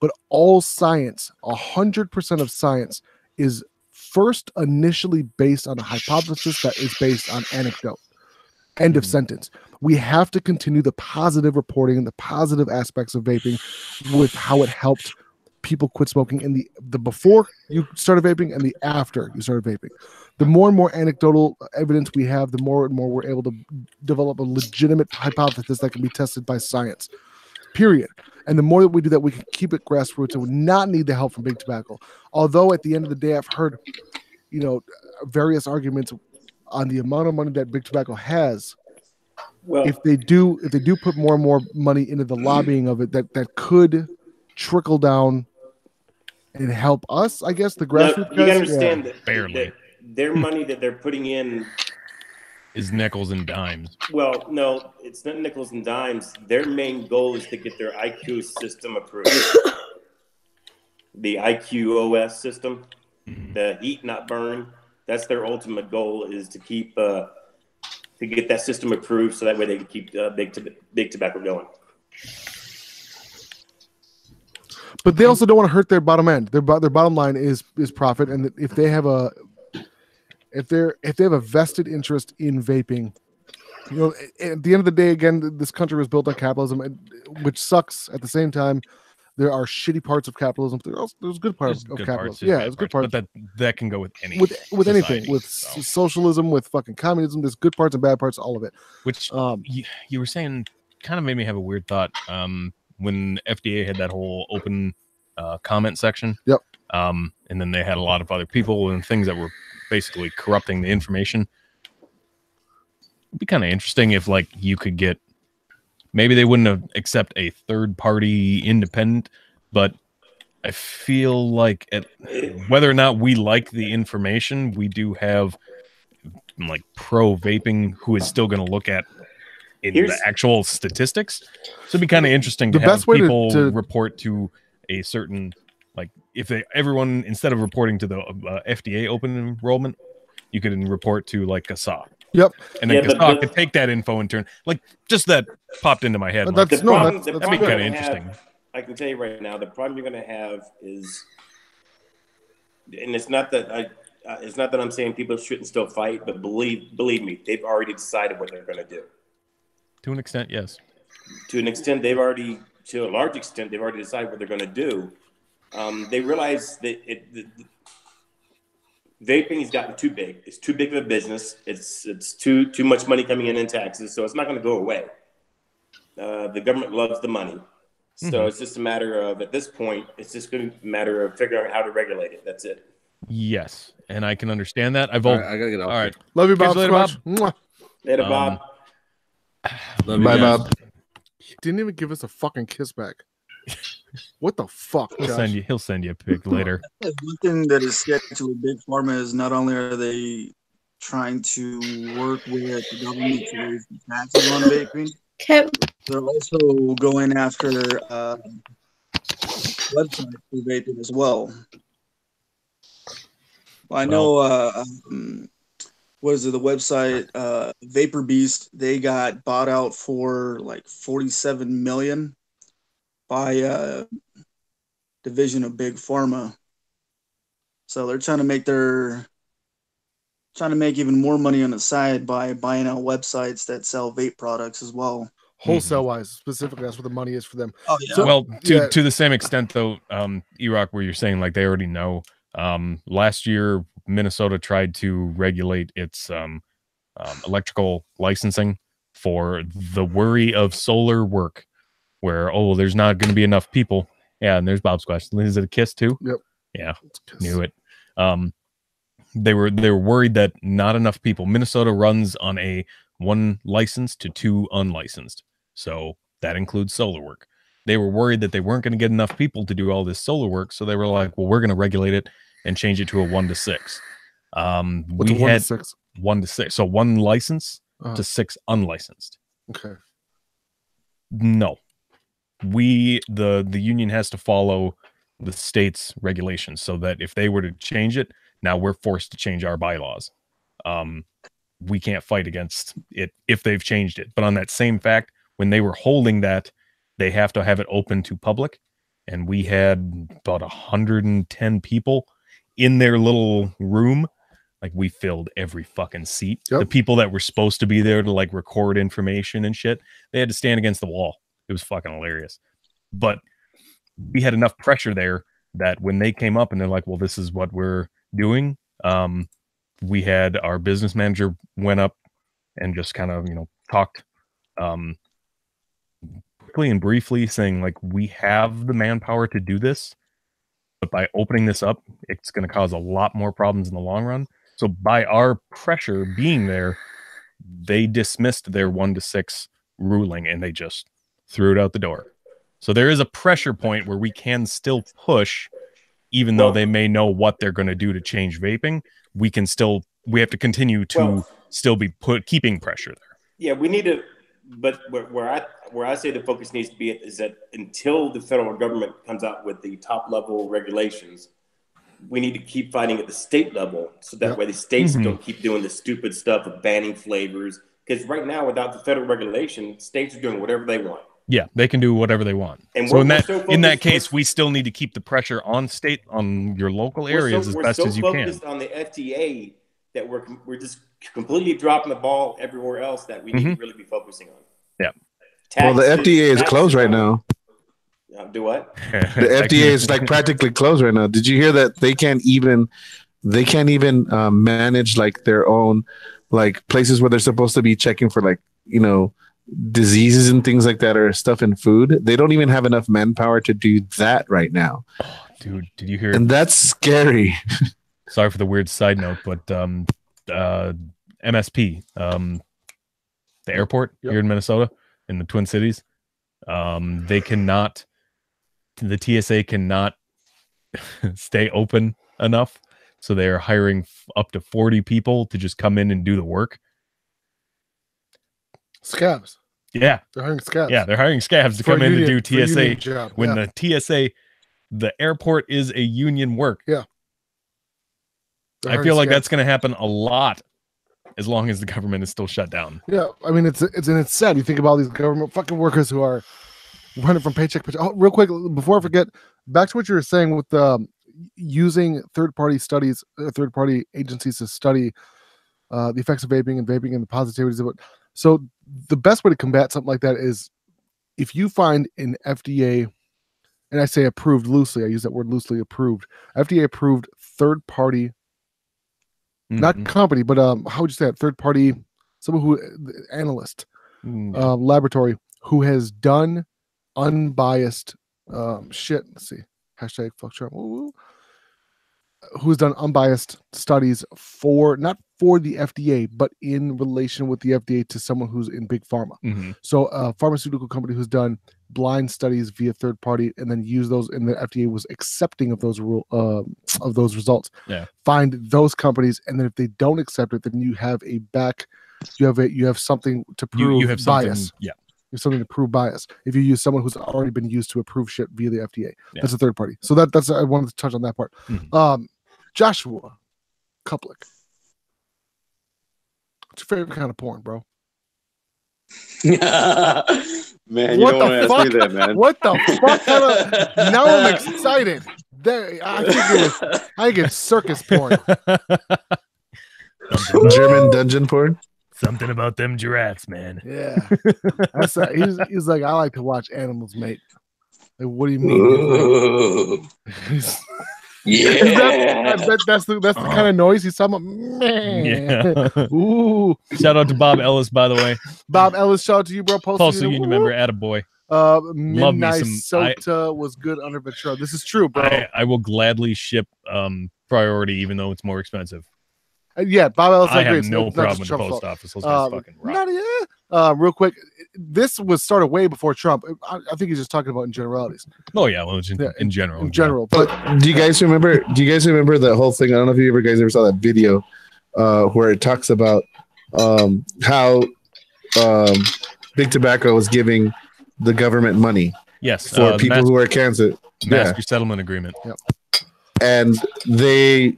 But all science, 100% of science, is first initially based on a hypothesis that is based on anecdote. End of sentence. We have to continue the positive reporting and the positive aspects of vaping with how it helped people quit smoking in the before you started vaping and the after you started vaping. The more and more anecdotal evidence we have, the more and more we're able to develop a legitimate hypothesis that can be tested by science, period. And the more that we do that, we can keep it grassroots and would not need the help from Big Tobacco. Although at the end of the day, I've heard, various arguments on the amount of money that Big Tobacco has. Well, if they do put more and more money into the lobbying of it, that could trickle down and help us, I guess, the grassroots. You gotta understand that their money that they're putting in is nickels and dimes. Well, no, it's not nickels and dimes. Their main goal is to get their IQ system approved. The IQ OS system, the eat not burn. That's their ultimate goal, is to keep to get that system approved, so that way they can keep Big Tobacco going. But they also don't want to hurt their bottom end. Their bottom line is profit, and if they have a vested interest in vaping, at the end of the day, again, this country was built on capitalism, which sucks. At the same time, There are shitty parts of capitalism. There's good parts of capitalism. Yeah, there's good parts. But that can go with any with society, anything, with socialism, with fucking communism. There's good parts and bad parts, all of it. Which you were saying kind of made me have a weird thought. When FDA had that whole open comment section. Yep. And then they had a lot of other people and things that were basically corrupting the information. It'd be kind of interesting if like you could get, maybe they wouldn't have accept a third party independent, but I feel like whether or not we like the information, we do have like pro vaping who is still going to look at the actual statistics. So it'd be kind of interesting to have people report to a certain, like if everyone, instead of reporting to the FDA open enrollment, you could report to like CASA. Yep. And then CASA could take that info and turn, like, just that popped into my head. Like, that'd be kind of interesting. I can tell you right now, the problem you're going to have is, and it's not that I'm saying people shouldn't still fight, but believe me, they've already decided what they're going to do. To an extent, yes. To an extent, to a large extent, they've already decided what they're going to do. They realize that vaping has gotten too big. It's too big of a business. It's too much money coming in taxes, so it's not going to go away. The government loves the money. So it's just a matter of, at this point, it's just going to be a matter of figuring out how to regulate it. That's it. Yes, and I can understand that. I gotta get off. All right, love you, Bob. Later, Bob. Later, Bob. Love you, bye, Bob. He didn't even give us a fucking kiss back. What the fuck? He'll send you a pic later. One thing that is sketchy with Big Pharma is not only are they trying to work with the government to raise the taxes on vaping, they're also going after websites for vaping as well. I know, what is it, the website, Vapor Beast, they got bought out for like $47 million by a division of Big Pharma. So they're trying to make even more money on the side by buying out websites that sell vape products as well. Wholesale wise, specifically, that's where the money is for them. Oh, yeah. So, well, to the same extent though, E-Rock, where you're saying like they already know. Last year, Minnesota tried to regulate its electrical licensing for the worry of solar work, where there's not going to be enough people. Yeah, and there's Bob's question. Is it a kiss too? Yep. Yeah, knew it. They were worried that not enough people. Minnesota runs on a 1 licensed to 2 unlicensed, so that includes solar work. They were worried that they weren't going to get enough people to do all this solar work, so they were like, well, we're going to regulate it and change it to a 1 to 6. What's we a 1 had to 6? 1 to 6. So 1 licensed to 6 unlicensed. Okay. No. The union has to follow the state's regulations, so that if they were to change it, now we're forced to change our bylaws. We can't fight against it if they've changed it. But on that same fact, when they were holding that, they have to have it open to public. And we had about 110 people in their little room. Like, we filled every fucking seat. Yep. The people that were supposed to be there to like record information and shit, they had to stand against the wall. It was fucking hilarious. But we had enough pressure there that when they came up and they're like, well, this is what we're doing. We had our business manager went up and just kind of, talked quickly and briefly, saying like, we have the manpower to do this, but by opening this up, it's going to cause a lot more problems in the long run. So by our pressure being there, they dismissed their 1 to 6 ruling and they just threw it out the door. So there is a pressure point where we can still push, even though they may know what they're going to do to change vaping. We have to continue to still be keeping pressure there. Yeah, we need to, but where I say the focus needs to be is that until the federal government comes out with the top level regulations, we need to keep fighting at the state level, so that way the states don't keep doing the stupid stuff of banning flavors. Because right now, without the federal regulation, states are doing whatever they want. Yeah, they can do whatever they want. And so in that case, we still need to keep the pressure on your local areas as best as you can. We're so focused on the FDA that we're just completely dropping the ball everywhere else that we need to really be focusing on. Yeah. Well, the FDA is closed right now. Do what? The FDA is like practically closed right now. Did you hear that they can't even manage like their own like places where they're supposed to be checking for like, you know, diseases and things like that or stuff in food? They don't even have enough manpower to do that right now. Oh, dude, did you hear? And that's scary. Sorry for the weird side note, but MSP, the airport here in Minnesota, in the Twin Cities, they cannot. The TSA cannot stay open enough, so they are hiring up to 40 people to just come in and do the work. Scabs. Yeah, they're hiring scabs. Yeah, they're hiring scabs to come in to do TSA. When the TSA, the airport is a union work. Yeah, I feel like that's going to happen a lot as long as the government is still shut down. Yeah, I mean it's sad. You think about all these government fucking workers who are running from paycheck to paycheck. Oh, real quick before I forget, back to what you were saying with using third-party studies, third-party agencies to study the effects of vaping and the positivities of it. So the best way to combat something like that is if you find an FDA, and I say approved loosely, I use that word loosely, approved, FDA approved third-party, not company, but how would you say it? Third-party, someone who analyst, laboratory who has done unbiased shit. Let's see. Hashtag fuck Trump. Who's done unbiased studies for not for the FDA, but in relation with the FDA to someone who's in big pharma. So a pharmaceutical company who's done blind studies via third party and then use those, and the FDA was accepting of those results. Yeah. Find those companies, and then if they don't accept it, then you have you have something to prove you have bias. Yeah. You have something to prove bias. If you use someone who's already been used to approve shit via the FDA, that's a third party. So that's I wanted to touch on that part. Joshua Kuplik, what's your favorite kind of porn, bro? Man, you don't want to ask me that, man. What the fuck? Now I'm excited. I think it's circus porn. German dungeon porn. Something about them giraffes, man. Yeah, he's like, I like to watch animals mate. Like, what do you mean? Yeah, that's the kind of noise he's talking about. Man. Yeah. Ooh. Shout out to Bob Ellis, by the way. Bob Ellis, shout out to you, bro. Postal Union member, attaboy. Minnesota was good under Ventura. This is true, bro. I will gladly ship priority, even though it's more expensive. Yeah, Bob Ellis. I have no problem with the post office. Those guys fucking rock. Real quick, this was started way before Trump. I think he's just talking about in generalities. Oh yeah, well, in general. In general, but do you guys remember the whole thing? I don't know if you guys ever saw that video where it talks about how Big Tobacco was giving the government money. Yes, for people who are cancer. Master settlement agreement. Yep. And the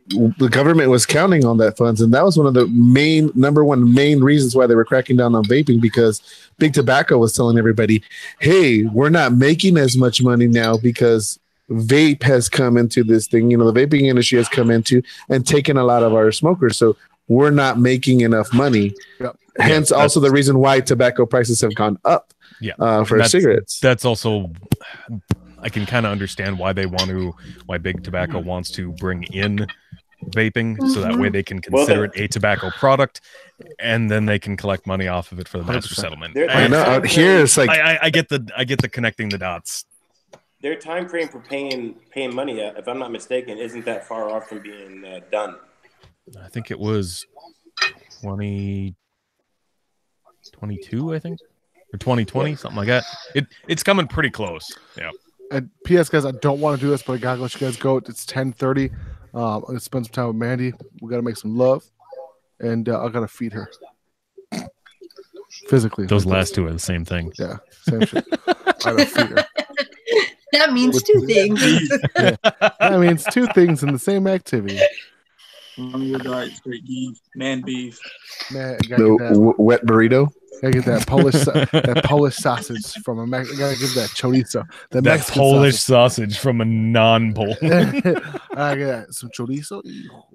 government was counting on that funds, and that was one of the number one reasons why they were cracking down on vaping, because Big Tobacco was telling everybody, hey, we're not making as much money now because vape has come into this thing, the vaping industry has come into and taken a lot of our smokers, so we're not making enough money. Yep. Hence also the reason why tobacco prices have gone up for cigarettes. That's also, I can kind of understand why Big Tobacco wants to bring in vaping, so that way they can consider it a tobacco product, and then they can collect money off of it for the master settlement. I know out here it's like I get the connecting the dots. Their time frame for paying money, if I'm not mistaken, isn't that far off from being done. I think it was 2022, I think, or 2020, something like that. It's coming pretty close. Yeah. And P.S. guys, I don't want to do this, but I gotta let you guys go. It's 10:30. I'm gonna spend some time with Mandy. We gotta make some love, and I gotta feed her physically. Those last two are the same thing. Yeah, same shit. I gotta feed her. That means two things. That means two things in the same activity. Straight beef, man beef. Man, wet burrito. Gotta get that Polish sausage from a Mexican. Gotta give that chorizo. That Polish sausage from a non-Pole. I got some chorizo.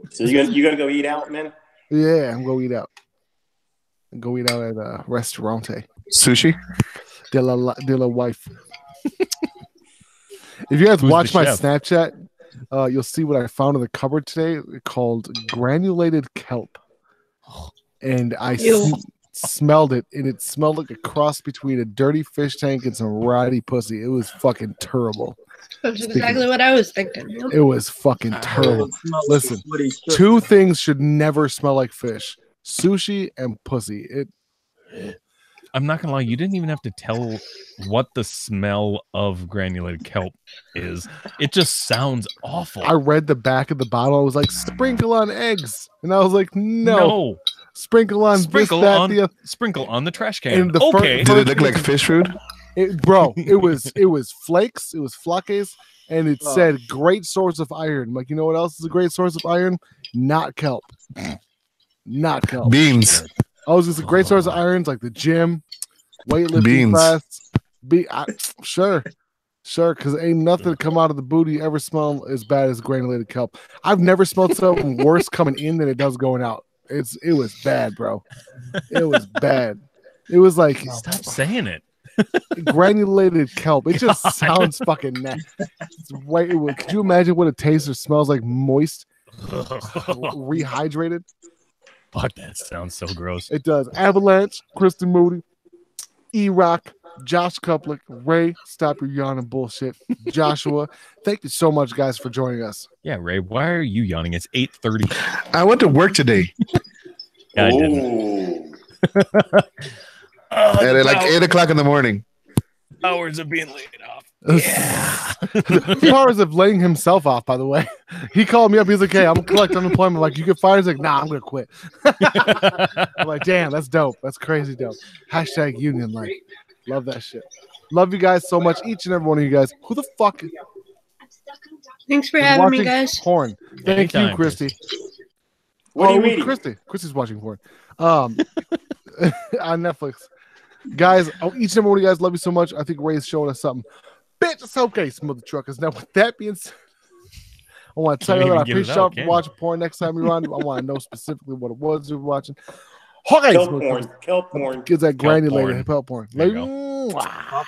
So you gonna go eat out, man? Yeah, I'm gonna eat out. Go eat out at a restaurante. Sushi. De la wife. If you guys Who's watch the my chef? Snapchat, you'll see what I found in the cupboard today called granulated kelp. And I Ew. smelled it, and it smelled like a cross between a dirty fish tank and some ratty pussy. It was fucking terrible. That's exactly what I was thinking. Yep. It was fucking terrible. It smells Listen, like sweaty shit. two things should never smell like fish: sushi and pussy. I'm not gonna lie, you didn't even have to tell what the smell of granulated kelp is. It just sounds awful. I read the back of the bottle. I was like, sprinkle on eggs, and I was like, no. Sprinkle on Sprinkle this, that, on the sprinkle on the trash can. And the Okay. Did it look like fish food? bro, it was flakes, it was flakes, and it said great source of iron. I'm like, you know what else is a great source of iron? Not kelp. Not kelp. Beans. I was just a great source of irons, like the gym, weightlifting Beans. class. Sure, because ain't nothing come out of the booty ever smell as bad as granulated kelp. I've never smelled something worse coming in than it does going out. It was bad, bro. It was bad. It was like Stop saying it. granulated kelp. It just sounds fucking nasty. Could you imagine what it tastes or smells like? Moist, rehydrated. Fuck, that sounds so gross. It does. Avalanche, Kristen Moody, E-Rock, Josh Kuplik, Ray, stop your yawning bullshit. Joshua, thank you so much, guys, for joining us. Yeah, Ray, why are you yawning? It's 8:30. I went to work today Yeah, I didn't. at like 8 o'clock in the morning. Hours of being laid off. The powers of laying himself off, by the way. He called me up. He's like, hey, I'm going to collect unemployment. I'm like, you get fired? He's like, nah, I'm going to quit. I'm like, damn, that's dope. That's crazy dope. Hashtag union life. Love that shit. Love you guys so much. Each and every one of you guys. Who the fuck Thanks for is having me, watching guys. porn? Thank you, Anytime, Christy. What are you reading? Christy's watching porn. On Netflix. Guys, each and every one of you guys, love you so much. I think Ray's showing us something. Bitch, it's okay, mother truckers. Now, with that being said, I want to tell you that I appreciate y'all for watching porn next time you're on. I want to know specifically what it was you're watching. Okay, Kelp porn. Kelp porn. Kids that granulated porn. kelp porn. There you go. Mwah.